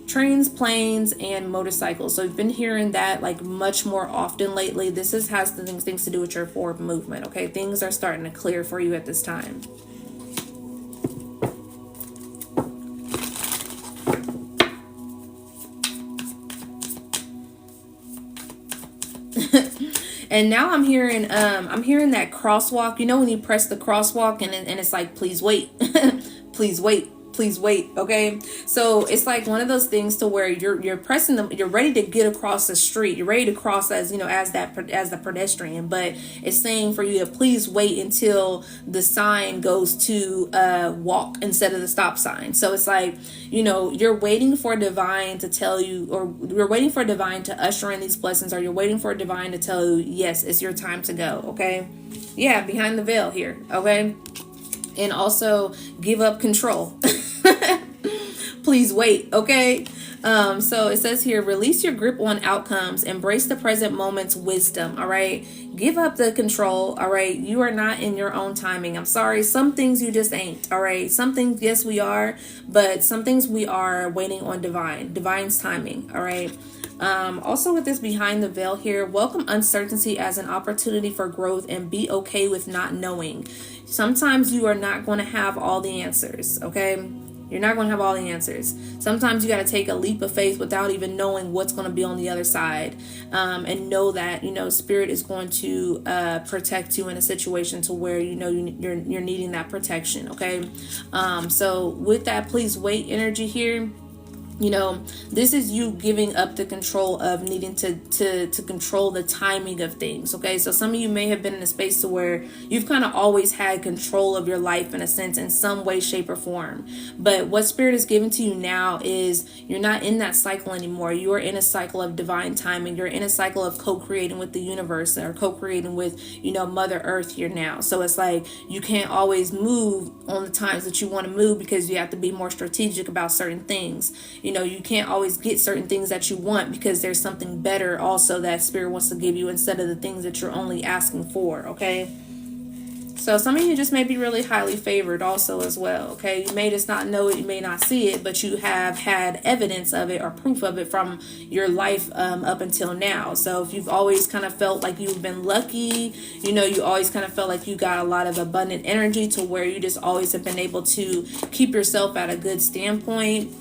trains, planes, and motorcycles. So you've been hearing that like much more often lately. This has things to do with your forward movement. Okay, things are starting to clear for you at this time. And now I'm hearing that crosswalk. When you press the crosswalk and it's like, please wait. Please wait. Please wait. Okay. So it's like one of those things to where you're pressing them. You're ready to get across the street. You're ready to cross as the pedestrian, but it's saying for you to please wait until the sign goes to walk instead of the stop sign. So it's like, you're waiting for divine to tell you, or you're waiting for divine to usher in these blessings, or you're waiting for divine to tell you, yes, it's your time to go. Okay. Yeah. Behind the veil here. Okay. And also give up control. Please wait. Okay. So it says here, release your grip on outcomes, embrace the present moment's wisdom. All right. Give up the control. All right. You are not in your own timing. I'm sorry. Some things you just ain't. All right. Some things, yes, we are, but some things we are waiting on divine's timing. All right. Also with this behind the veil here, welcome uncertainty as an opportunity for growth, and be okay with not knowing. Sometimes you are not going to have all the answers. Okay. You're not going to have all the answers. Sometimes you got to take a leap of faith without even knowing what's going to be on the other side, and know that, Spirit is going to protect you in a situation to where, you're needing that protection. Okay. So with that, please wait energy here. This is you giving up the control of needing to control the timing of things. Okay. So some of you may have been in a space to where you've kind of always had control of your life in a sense, in some way, shape, or form. But what Spirit is giving to you now is you're not in that cycle anymore. You are in a cycle of divine timing. You're in a cycle of co-creating with the universe, or co-creating with, Mother Earth here now. So it's like, you can't always move on the times that you want to move, because you have to be more strategic about certain things. you can't always get certain things that you want, because there's something better also that Spirit wants to give you instead of the things that you're only asking for, okay? So some of you just may be really highly favored also as well, okay? You may just not know it, you may not see it, but you have had evidence of it or proof of it from your life up until now. So if you've always kind of felt like you've been lucky, you always kind of felt like you got a lot of abundant energy to where you just always have been able to keep yourself at a good standpoint,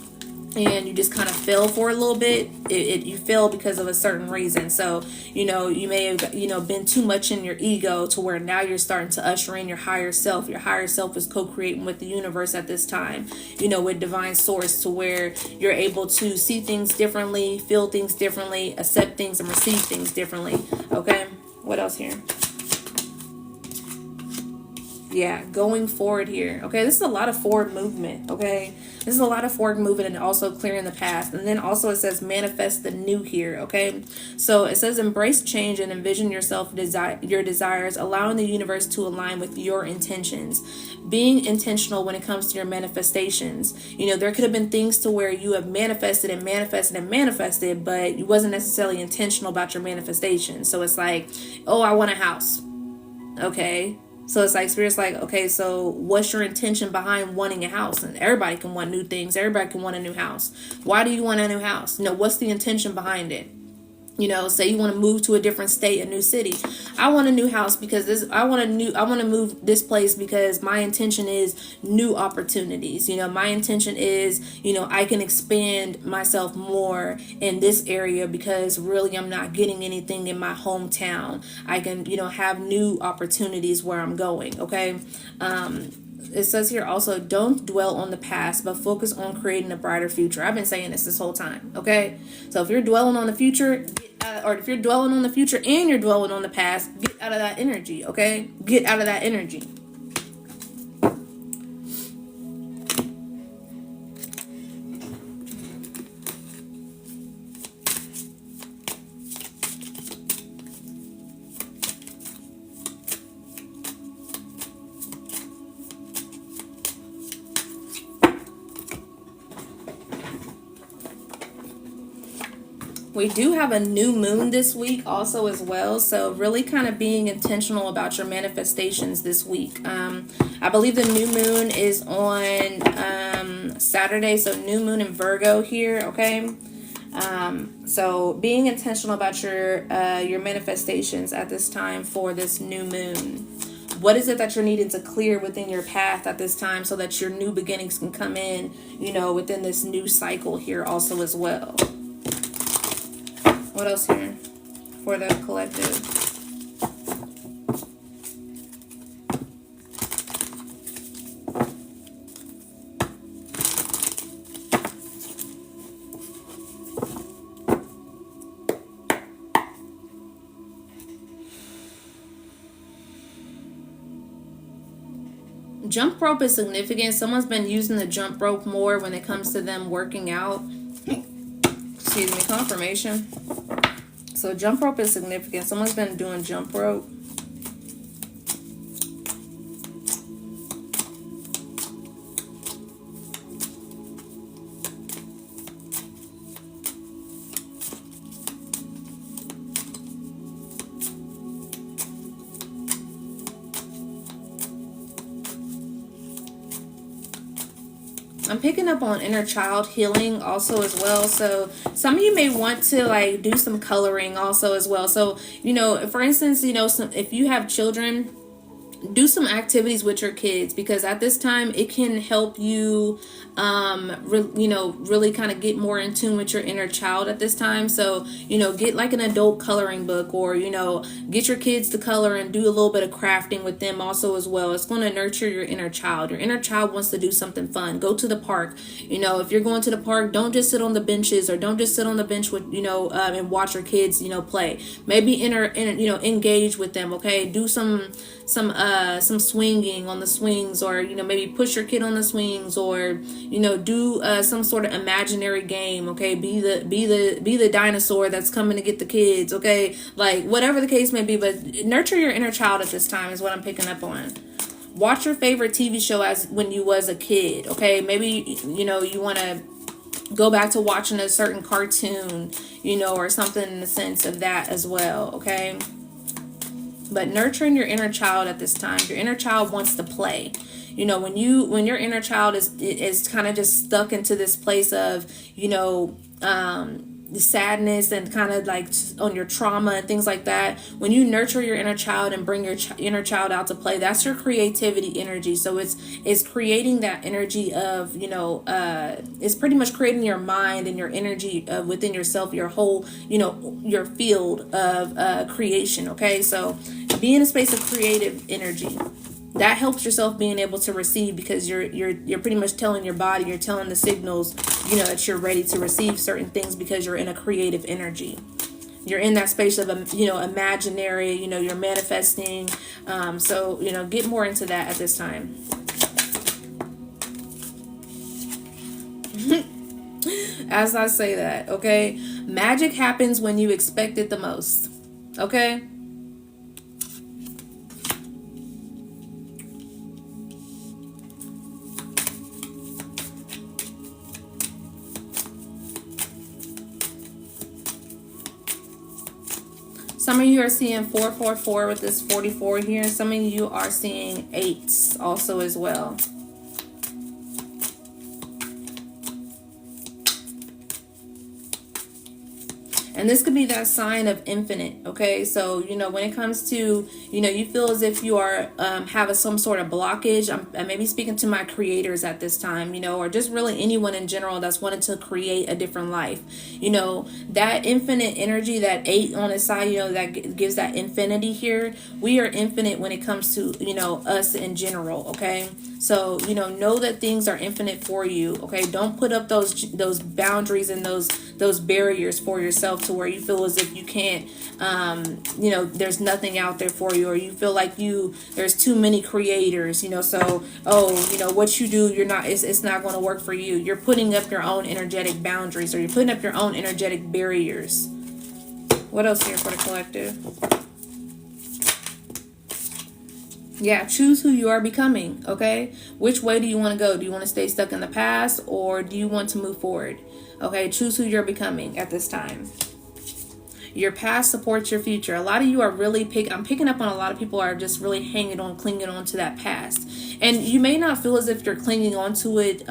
and you just kind of fell for a little bit, you fell because of a certain reason. So, you may have, been too much in your ego to where now you're starting to usher in your higher self. Your higher self is co-creating with the universe at this time, with divine source, to where you're able to see things differently, feel things differently, accept things and receive things differently. Okay. What else here? Yeah, going forward here. Okay, this is a lot of forward movement. Okay, this is a lot of forward movement, and also clearing the past. And then also it says manifest the new here. Okay, so it says embrace change and envision yourself, your desires, allowing the universe to align with your intentions. Being intentional when it comes to your manifestations. There could have been things to where you have manifested and manifested and manifested, but you wasn't necessarily intentional about your manifestation. So it's like, oh, I want a house. Okay. So it's like Spirit's like, okay, so what's your intention behind wanting a house? And everybody can want new things. Everybody can want a new house. Why do you want a new house? What's the intention behind it? Say you want to move to a different state, a new city. I want a new house because I want to move this place because my intention is new opportunities. My intention is, I can expand myself more in this area because really I'm not getting anything in my hometown. I can, have new opportunities where I'm going. Okay. It says here also, don't dwell on the past, but focus on creating a brighter future. I've been saying this whole time. Okay. So if you're dwelling on the future, or if you're dwelling on the future and you're dwelling on the past, get out of that energy. Okay. Get out of that energy. We do have a new moon this week also as well. So really kind of being intentional about your manifestations this week. I believe the new moon is on Saturday. So new moon in Virgo here. Okay. So being intentional about your manifestations at this time for this new moon. What is it that you're needing to clear within your path at this time so that your new beginnings can come in, within this new cycle here also as well. What else here for the collective? Jump rope is significant. Someone's been using the jump rope more when it comes to them working out. Excuse me, confirmation. So jump rope is significant. Someone's been doing jump rope. I'm picking up on inner child healing also as well. So some of you may want to do some coloring also as well. So, for instance, if you have children, do some activities with your kids, because at this time it can help you really kind of get more in tune with your inner child at this time. So get like an adult coloring book, or get your kids to color and do a little bit of crafting with them also as well. It's going to nurture your inner child. Your inner child wants to do something fun. Go to the park. If you're going to the park, don't just sit on the benches, or don't just sit on the bench with and watch your kids play. Maybe engage with them. Okay, do some swinging on the swings, or maybe push your kid on the swings, or do some sort of imaginary game. Okay, be the dinosaur that's coming to get the kids. Okay, like whatever the case may be, but nurture your inner child at this time is what I'm picking up on. Watch your favorite TV show as when you was a kid. Okay, maybe you want to Go back to watching a certain cartoon, or something in the sense of that as well, okay? But nurturing your inner child at this time. Your inner child wants to play. When your inner child is kind of just stuck into this place of, the sadness and kind of like on your trauma and things like that, when you nurture your inner child and bring your inner child out to play, that's your creativity energy. So it's creating that energy of, it's pretty much creating your mind and your energy within yourself, your whole, your field of creation. Okay, so be in a space of creative energy. That helps yourself being able to receive, because you're pretty much telling your body, you're telling the signals, that you're ready to receive certain things, because you're in a creative energy. You're in that space of, imaginary, you're manifesting. So, get more into that at this time. As I say that, okay? Magic happens when you expect it the most, okay? Some of you are seeing 444 with this 44 here. Some of you are seeing 8s also as well. And this could be that sign of infinite, okay? So, when it comes to, you feel as if you are have some sort of blockage. I may be speaking to my creators at this time, or just really anyone in general that's wanting to create a different life. That infinite energy, that 8 on the side, that gives that infinity here. We are infinite when it comes to, us in general, okay? So, know that things are infinite for you, okay? Don't put up those boundaries and those barriers for yourself to where you feel as if you can't, there's nothing out there for you, or you feel like there's too many creators, so, what you do, it's not going to work for you. You're putting up your own energetic boundaries, or you're putting up your own energetic barriers. What else here for the collective? Yeah, choose who you are becoming, okay? Which way do you want to go? Do you want to stay stuck in the past, or do you want to move forward? Okay, choose who you're becoming at this time. Your past supports your future. A lot of you are really I'm picking up on a lot of people are just really clinging on to that past. And you may not feel as if you're clinging on to it,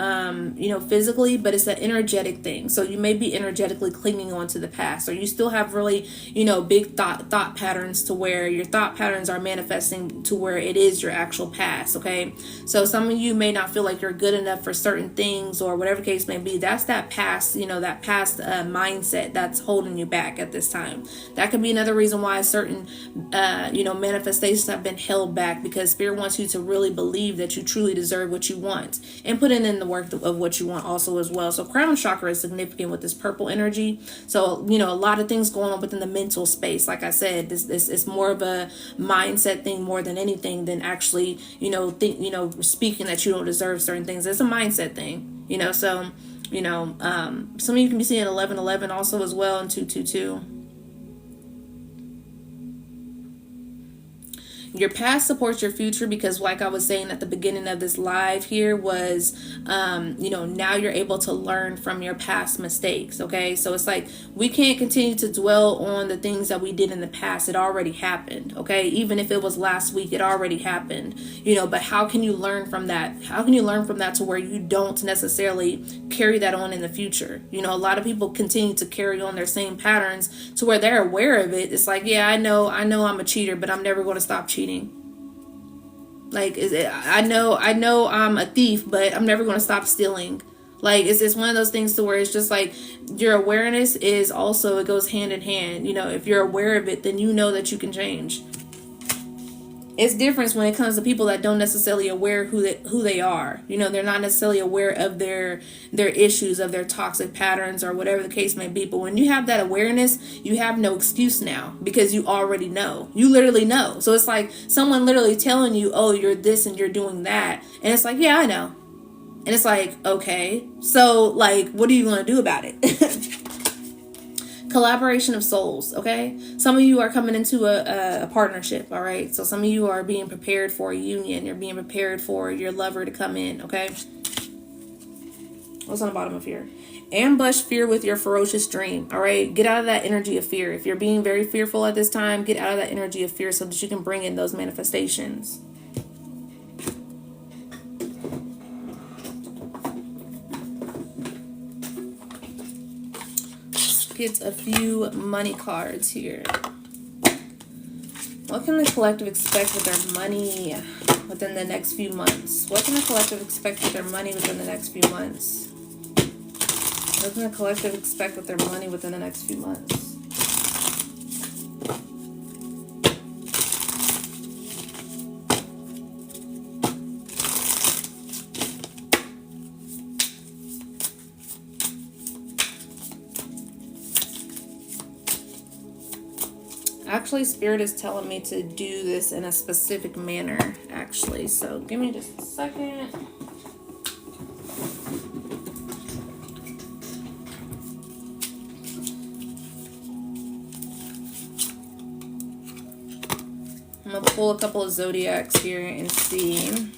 physically, but it's an energetic thing. So you may be energetically clinging on to the past, or you still have really, big thought patterns to where your thought patterns are manifesting to where it is your actual past. Okay. So some of you may not feel like you're good enough for certain things, or whatever case may be. That's that past, that past mindset that's holding you back at this time. That could be another reason why certain, manifestations have been held back, because Spirit wants you to really believe that you truly deserve what you want, and put in the work of what you want also as well. So crown chakra is significant with this purple energy. So, a lot of things going on within the mental space. Like I said, this is more of a mindset thing more than anything than actually, speaking that you don't deserve certain things. It's a mindset thing, so, some of you can be seeing 1111 also as well, and 222. Your past supports your future, because like I was saying at the beginning of this live here was, now you're able to learn from your past mistakes. Okay. So it's like, we can't continue to dwell on the things that we did in the past. It already happened. Okay. Even if it was last week, it already happened, but how can you learn from that? How can you learn from that to where you don't necessarily carry that on in the future? A lot of people continue to carry on their same patterns to where they're aware of it. It's like, yeah, I know I'm a cheater, but I'm never going to stop cheating. Like, I know I'm a thief, but I'm never going to stop stealing. Like, it's one of those things to where it's just like your awareness is also, it goes hand in hand. If you're aware of it, then you know that you can change. It's different when it comes to people that don't necessarily aware who they are. They're not necessarily aware of their issues, of their toxic patterns, or whatever the case may be. But when you have that awareness, you have no excuse now, because you already know. You literally know. So it's like someone literally telling you, oh, you're this and you're doing that. And it's like, yeah, I know. And it's like, okay, so like, what are you going to do about it? Collaboration of souls, okay? Some of you are coming into a partnership, all right? So some of you are being prepared for a union. You're being prepared for your lover to come in, okay? What's on the bottom of here? Ambush fear with your ferocious dream. All right, get out of that energy of fear. If you're being very fearful at this time, get out of that energy of fear so that you can bring in those manifestations. Let's get a few money cards here. What can the collective expect with their money within the next few months? What can the collective expect with their money within the next few months? What can the collective expect with their money within the next few months? Actually, Spirit is telling me to do this in a specific manner, actually. So give me just a second. I'm going to pull a couple of zodiacs here and see.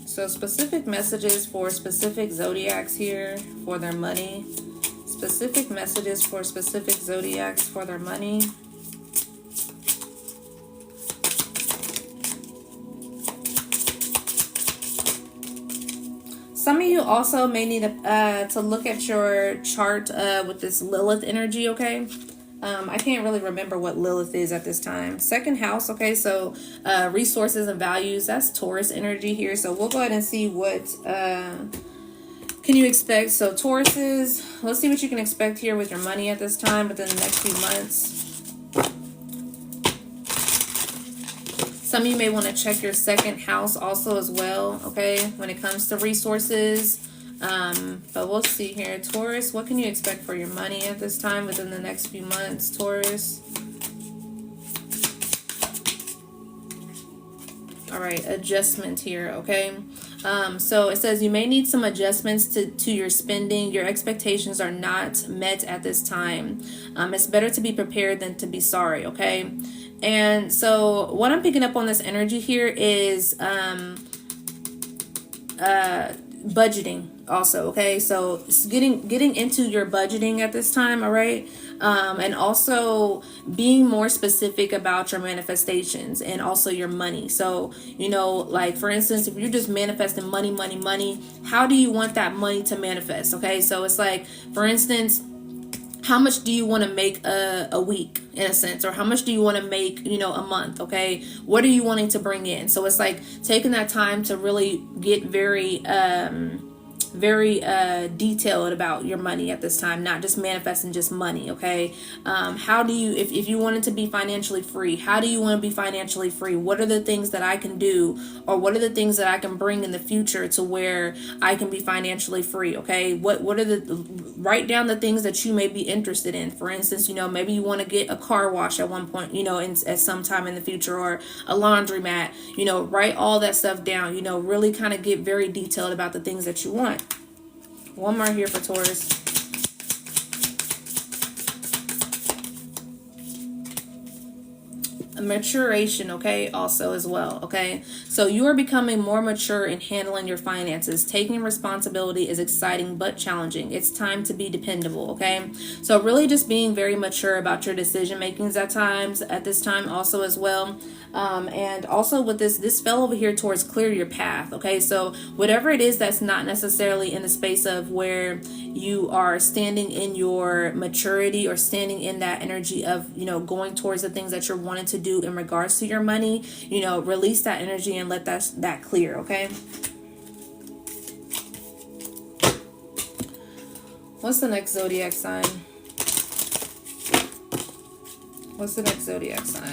So specific messages for specific zodiacs here for their money. Specific messages for specific zodiacs for their money. Some of you also may need to look at your chart with this Lilith energy, okay? I can't really remember what Lilith is at this time. Second house, okay, so resources and values, that's Taurus energy here. So we'll go ahead and see what can you expect. So Tauruses, let's see what you can expect here with your money at this time within the next few months. Some of you may want to check your second house also as well, okay, when it comes to resources. But we'll see here. Taurus, what can you expect for your money at this time within the next few months, Taurus? All right, adjustment here, okay? So it says you may need some adjustments to your spending. Your expectations are not met at this time. It's better to be prepared than to be sorry, okay? And so what I'm picking up on this energy here is budgeting also, okay? So it's getting into your budgeting at this time, all right? And also being more specific about your manifestations and also your money. So, you know, like for instance, if you're just manifesting money, how do you want that money to manifest? Okay, so it's like, for instance, how much do you want to make a week in a sense, or how much do you want to make, you know, a month? Okay, what are you wanting to bring in? So it's like taking that time to really get very detailed about your money at this time, not just manifesting just money, okay? How do you, if you wanted to be financially free, how do you want to be financially free? What are the things that I can do, or what are the things that I can bring in the future to where I can be financially free, okay? What are write down the things that you may be interested in. For instance, you know, maybe you want to get a car wash at one point, you know, at some time in the future, or a laundromat, you know, write all that stuff down, you know, really kind of get very detailed about the things that you want. One more here for Taurus. A maturation, okay, also as well, okay? So you are becoming more mature in handling your finances. Taking responsibility is exciting but challenging. It's time to be dependable, okay? So really just being very mature about your decision makings at this time also as well. And also with this fell over here towards clear your path, okay? So whatever it is that's not necessarily in the space of where you are standing in your maturity or standing in that energy of, you know, going towards the things that you're wanting to do in regards to your money, you know, release that energy and let that clear, okay? What's the next zodiac sign? What's the next zodiac sign?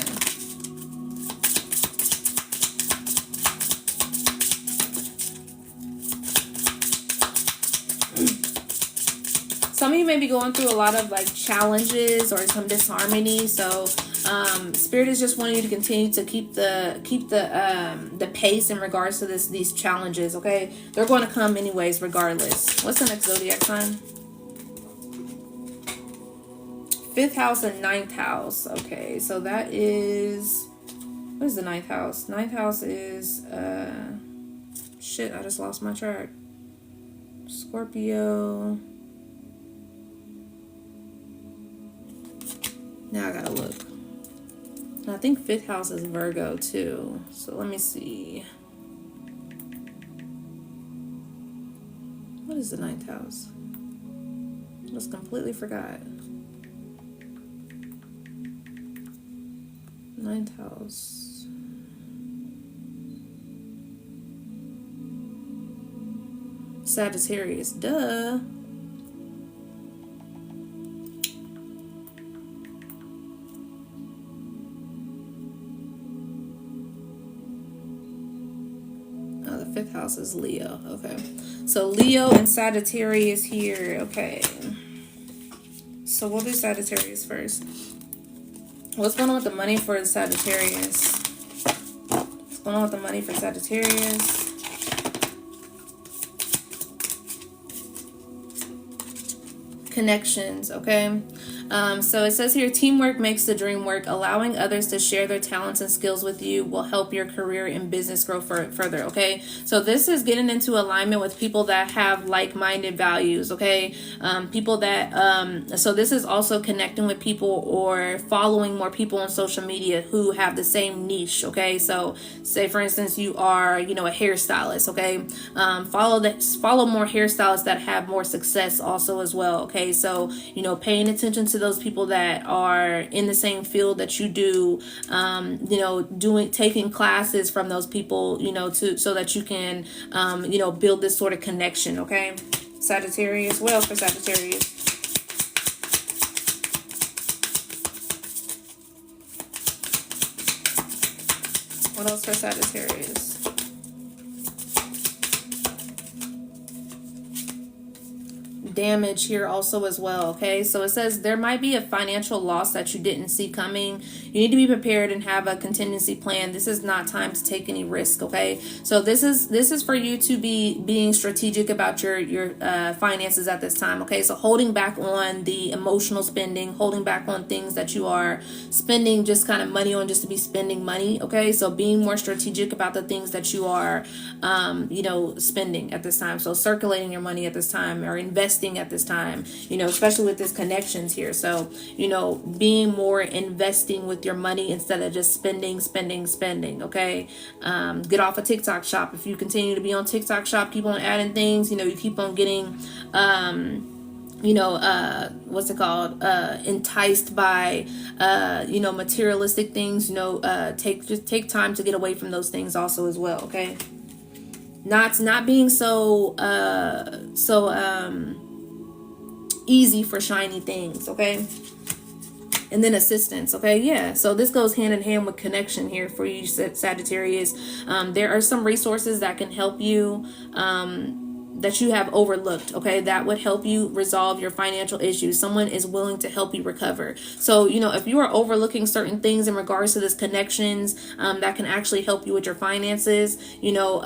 Some of you may be going through a lot of like challenges or some disharmony. So Spirit is just wanting you to continue to keep the pace in regards to these challenges, okay? They're going to come anyways regardless. What's the next zodiac sign? 5th house and 9th house. Okay, so that is, what is the 9th house? 9th house is shit, I just lost my track. Scorpio. Now I gotta look. And I think 5th house is Virgo too. So let me see. What is the 9th house? I just completely forgot. 9th house. Sagittarius, duh. Oh, the 5th house is Leo. Okay. So Leo and Sagittarius here. Okay. So we'll do Sagittarius first. What's going on with the money for Sagittarius? What's going on with the money for Sagittarius? Connections, okay? So it says here, teamwork makes the dream work. Allowing others to share their talents and skills with you will help your career and business grow further, okay? So this is getting into alignment with people that have like-minded values, okay? People that, so this is also connecting with people or following more people on social media who have the same niche, okay? So say, for instance, you are, you know, a hairstylist, okay? Follow more hairstylists that have more success also as well, okay? So, you know, paying attention to those people that are in the same field that you do, you know, taking classes from those people, you know, so that you can, you know, build this sort of connection, okay? Sagittarius, what else for Sagittarius? What else for Sagittarius? Damage here also as well, okay? So it says there might be a financial loss that you didn't see coming. You need to be prepared and have a contingency plan. This is not time to take any risk, okay? So this is for you to be being strategic about your finances at this time, okay? So holding back on the emotional spending, holding back on things that you are spending just kind of money on just to be spending money, okay? So being more strategic about the things that you are you know, spending at this time. So circulating your money at this time, or investing at this time, you know, especially with this connections here. So, you know, being more investing with your money instead of just spending, okay? Get off a TikTok shop. If you continue to be on TikTok shop, keep on adding things, you know, you keep on getting, you know, what's it called? Enticed by, you know, materialistic things, you know, just take time to get away from those things also as well, okay? Not being so easy for shiny things, okay? And then assistance, okay? Yeah, so this goes hand in hand with connection here for you, Sagittarius. There are some resources that can help you, that you have overlooked, okay? That would help you resolve your financial issues. Someone is willing to help you recover. So, you know, if you are overlooking certain things in regards to this connections, that can actually help you with your finances, you know,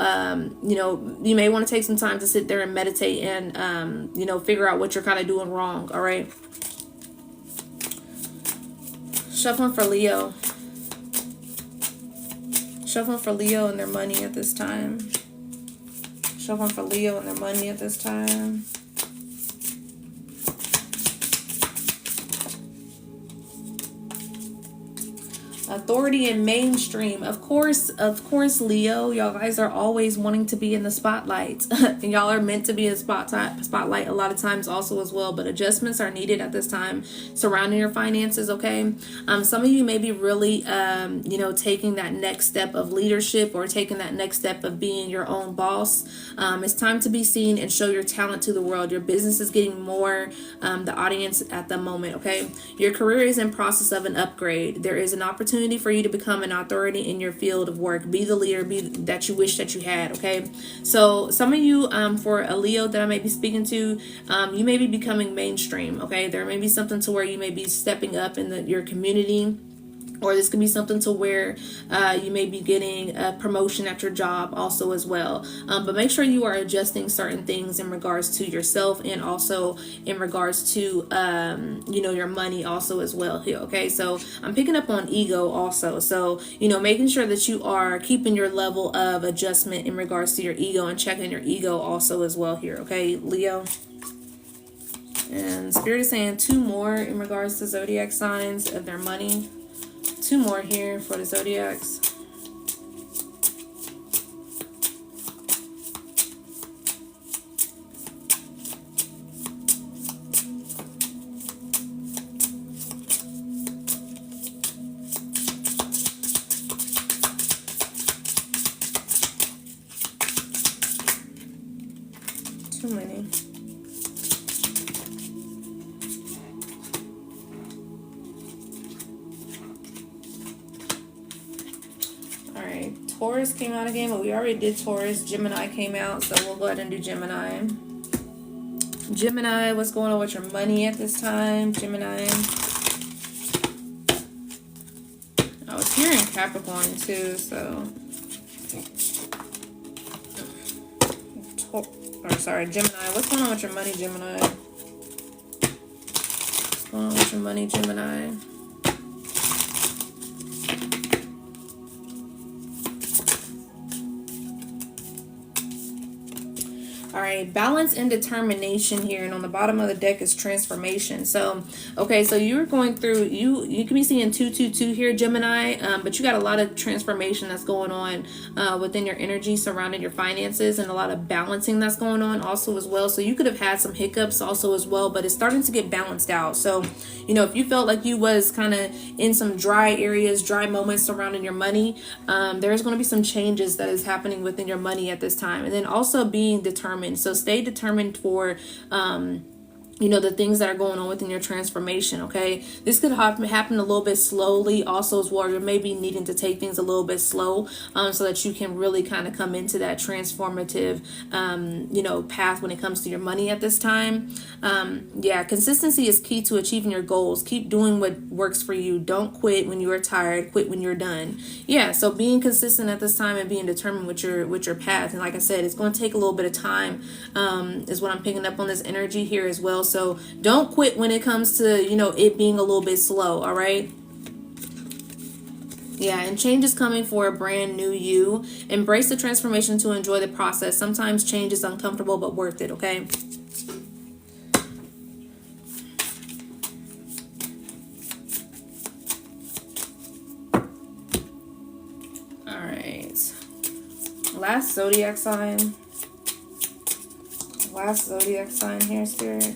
you may want to take some time to sit there and meditate and, you know, figure out what you're kind of doing wrong, all right? Shuffling for Leo. Shuffling for Leo and their money at this time. Shuffling for Leo and their money at this time. Authority and mainstream. Of course, Leo, y'all guys are always wanting to be in the spotlight. And y'all are meant to be in spotlight a lot of times also as well, but adjustments are needed at this time surrounding your finances, okay? Some of you may be really, you know, taking that next step of leadership or taking that next step of being your own boss. It's time to be seen and show your talent to the world. Your business is getting more, the audience at the moment, okay? Your career is in process of an upgrade. There is an opportunity for you to become an authority in your field of work. Be the leader that you wish that you had, okay? So some of you, for a Leo that I may be speaking to, you may be becoming mainstream, okay? There may be something to where you may be stepping up in your community. Or this could be something to where you may be getting a promotion at your job also as well. But make sure you are adjusting certain things in regards to yourself, and also in regards to, your money also as well here. Okay, so I'm picking up on ego also. So, making sure that you are keeping your level of adjustment in regards to your ego and checking your ego also as well here. Okay, Leo. And Spirit is saying 2 more in regards to zodiac signs of their money. 2 more here for the zodiacs. Too many. Taurus came out again, but we already did Taurus. Gemini came out, so we'll go ahead and do Gemini. Gemini, what's going on with your money at this time, Gemini? I was hearing Capricorn too, so. Gemini. What's going on with your money, Gemini? What's going on with your money, Gemini? All right, balance and determination here, and on the bottom of the deck is transformation. So, okay, so you're going through, you can be seeing 222 here, Gemini, but you got a lot of transformation that's going on within your energy surrounding your finances, and a lot of balancing that's going on also as well. So you could have had some hiccups also as well, but it's starting to get balanced out. So, if you felt like you was kind of in some dry areas, dry moments surrounding your money, there's going to be some changes that is happening within your money at this time. And then also being determined. So stay determined for, the things that are going on within your transformation, okay? This could happen a little bit slowly also as well. You may be needing to take things a little bit slow so that you can really kind of come into that transformative, path when it comes to your money at this time. Consistency is key to achieving your goals. Keep doing what works for you. Don't quit when you are tired. Quit when you're done. Yeah, so being consistent at this time and being determined with your path. And like I said, it's going to take a little bit of time is what I'm picking up on this energy here as well. So don't quit when it comes to, it being a little bit slow. All right. Yeah, and change is coming for a brand new you. Embrace the transformation to enjoy the process. Sometimes change is uncomfortable, but worth it. Okay. All right. Last zodiac sign. Last zodiac sign here, Spirit.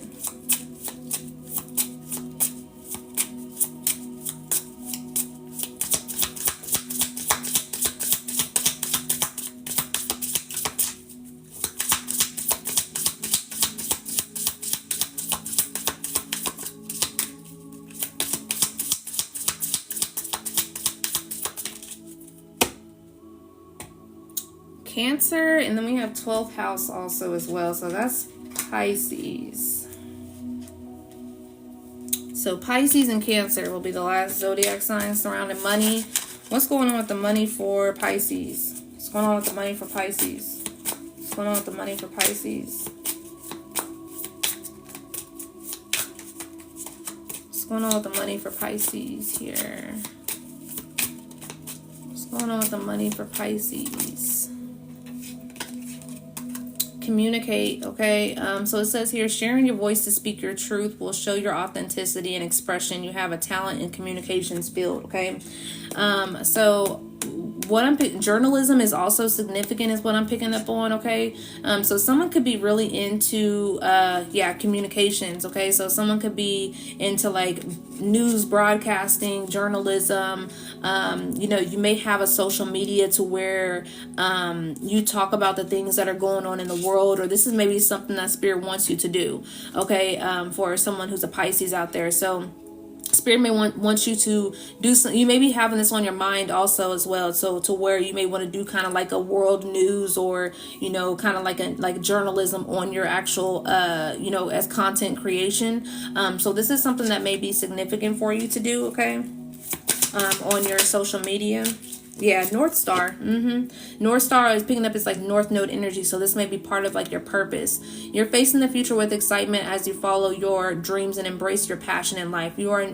Cancer, and then we have 12th house also as well, so that's Pisces. So Pisces and Cancer will be the last zodiac signs surrounding money. What's going on with the money for Pisces? What's going on with the money for Pisces? What's going on with the money for Pisces? What's going on with the money for Pisces here? What's going on with the money for Pisces? Communicate, okay? So it says here, sharing your voice to speak your truth will show your authenticity and expression. You have a talent in communications field, okay? So what I'm picking, journalism is also significant is what I'm picking up on, okay? So someone could be really into communications, okay? So someone could be into like news broadcasting, journalism. You may have a social media to where you talk about the things that are going on in the world, or this is maybe something that Spirit wants you to do, okay? For someone who's a Pisces out there. So Spirit may want you to do some, you may be having this on your mind also as well. So to where you may want to do kind of like a world news, or, kind of like journalism on your actual, as content creation. So this is something that may be significant for you to do. Okay. on your social media. Yeah, North Star. North Star is picking up, it's like North Node energy. So this may be part of like your purpose. You're facing the future with excitement as you follow your dreams and embrace your passion in life. You are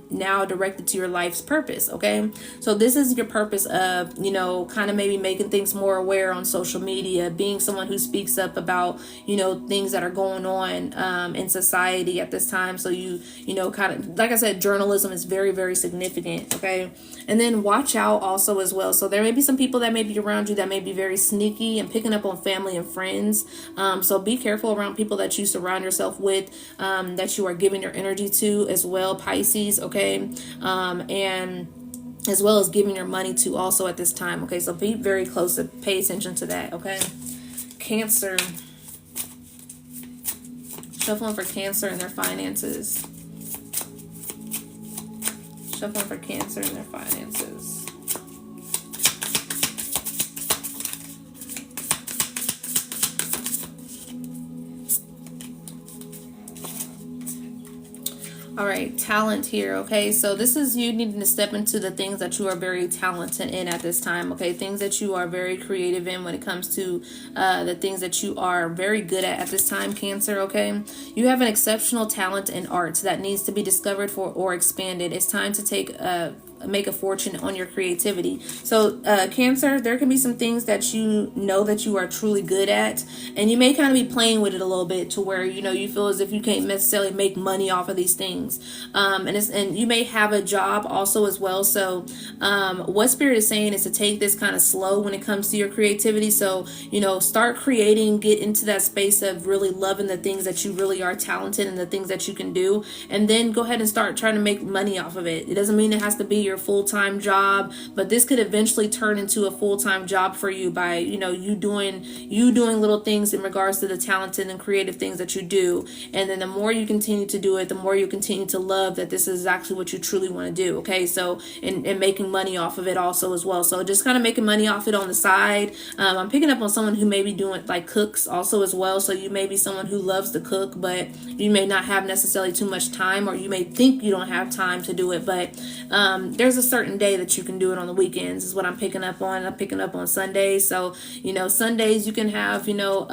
now directed to your life's purpose. Okay. So this is your purpose of, you know, kind of maybe making things more aware on social media, being someone who speaks up about, you know, things that are going on in society at this time. So you know, kind of, like I said, journalism is very, very significant. Okay. And then watch out also as well. So there may be some people that may be around you that may be very sneaky and picking up on family and friends. So be careful around people that you surround yourself with, that you are giving your energy to as well, Pisces. Okay. And as well as giving your money to also at this time. Okay. So be very close to pay attention to that. Okay. Cancer. Shuffling for Cancer and their finances. Shuffling for Cancer and their finances. All right, talent here. Okay, so this is you needing to step into the things that you are very talented in at this time. Okay, things that you are very creative in when it comes to the things that you are very good at this time, Cancer. Okay, you have an exceptional talent in art that needs to be discovered for or expanded. It's time to make a fortune on your creativity. So Cancer, there can be some things that you know that you are truly good at, and you may kind of be playing with it a little bit to where, you know, you feel as if you can't necessarily make money off of these things. And you may have a job also as well. So what Spirit is saying is to take this kind of slow when it comes to your creativity. So, you know, start creating, get into that space of really loving the things that you really are talented and the things that you can do, and then go ahead and start trying to make money off of it. It doesn't mean it has to be your full-time job, but this could eventually turn into a full-time job for you by, you know, you doing little things in regards to the talented and creative things that you do. And then the more you continue to do it, the more you continue to love that this is actually what you truly want to do. Okay, so and making money off of it also as well. So just kind of making money off it on the side. I'm picking up on someone who may be doing like cooks also as well. So you may be someone who loves to cook, but you may not have necessarily too much time, or you may think you don't have time to do it, but there's a certain day that you can do it on the weekends is what I'm picking up on. I'm picking up on Sundays. So, you know, Sundays you can have, you know,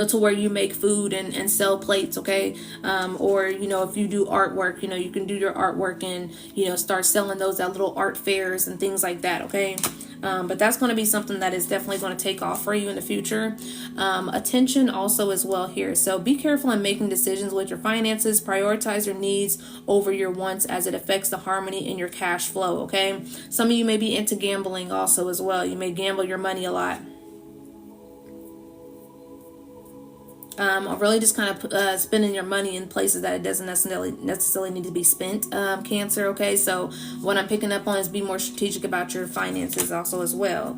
to where you make food and sell plates. Okay. Or, you know, if you do artwork, you know, you can do your artwork and, you know, start selling those at little art fairs and things like that. Okay. But that's going to be something that is definitely going to take off for you in the future. Attention also as well here. So be careful in making decisions with your finances. Prioritize your needs over your wants as it affects the harmony in your cash flow. Okay. Some of you may be into gambling also as well. You may gamble your money a lot. Or really just kind of spending your money in places that it doesn't necessarily need to be spent, Cancer. Okay, so what I'm picking up on is be more strategic about your finances also as well.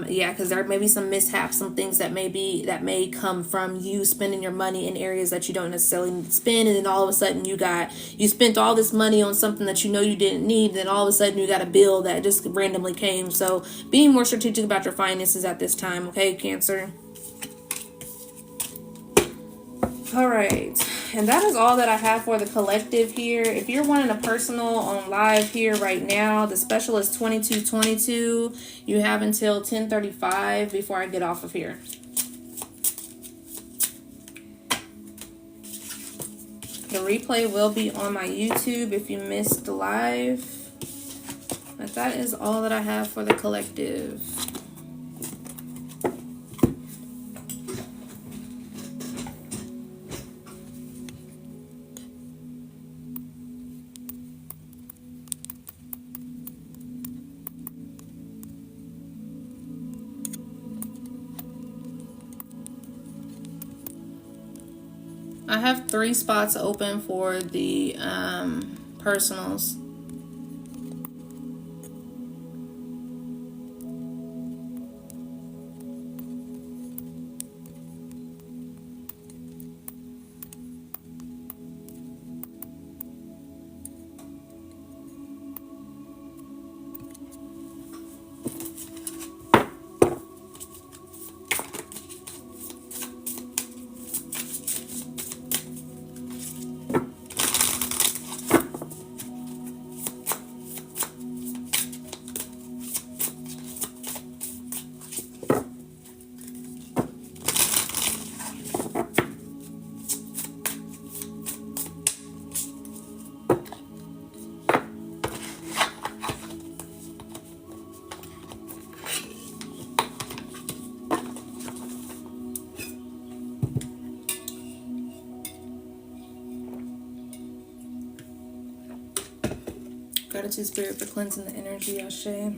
Yeah, because there may be some mishaps, some things that may come from you spending your money in areas that you don't necessarily need to spend, and then all of a sudden you spent all this money on something that you know you didn't need, and then all of a sudden you got a bill that just randomly came. So being more strategic about your finances at this time. Okay, Cancer. All right, and that is all that I have for the collective here. If you're wanting a personal on live here right now, the special is 2222. You have until 10:35 before I get off of here. The replay will be on my YouTube if you missed the live. But that is all that I have for the collective. I have 3 spots open for the personals. Gratitude, Spirit, for cleansing the energy, Ashe.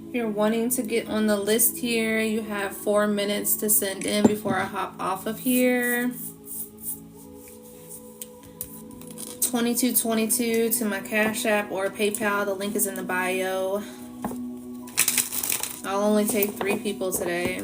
If you're wanting to get on the list here, you have 4 minutes to send in before I hop off of here. 2222 to my Cash App or PayPal. The link is in the bio. I'll only take 3 people today.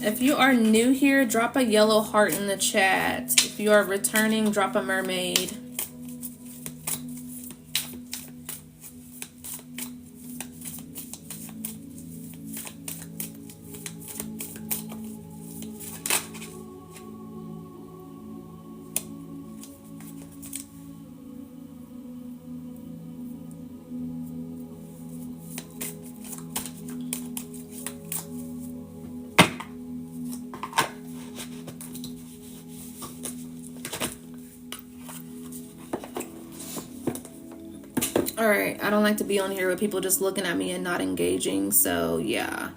If you are new here, drop a yellow heart in the chat. If you are returning, drop a mermaid. Alright, I don't like to be on here with people just looking at me and not engaging, so yeah.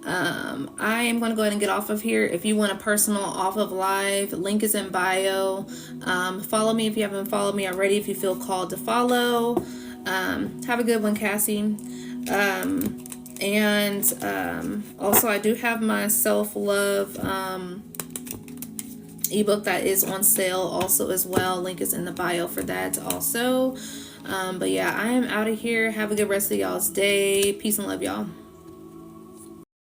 I am going to go ahead and get off of here. If you want a personal off of live, link is in bio. Follow me if you haven't followed me already, if you feel called to follow. Have a good one, Cassie. Also, I do have my self-love ebook that is on sale also as well. Link is in the bio for that also. But yeah, I am out of here. Have a good rest of y'all's day. Peace and love, y'all.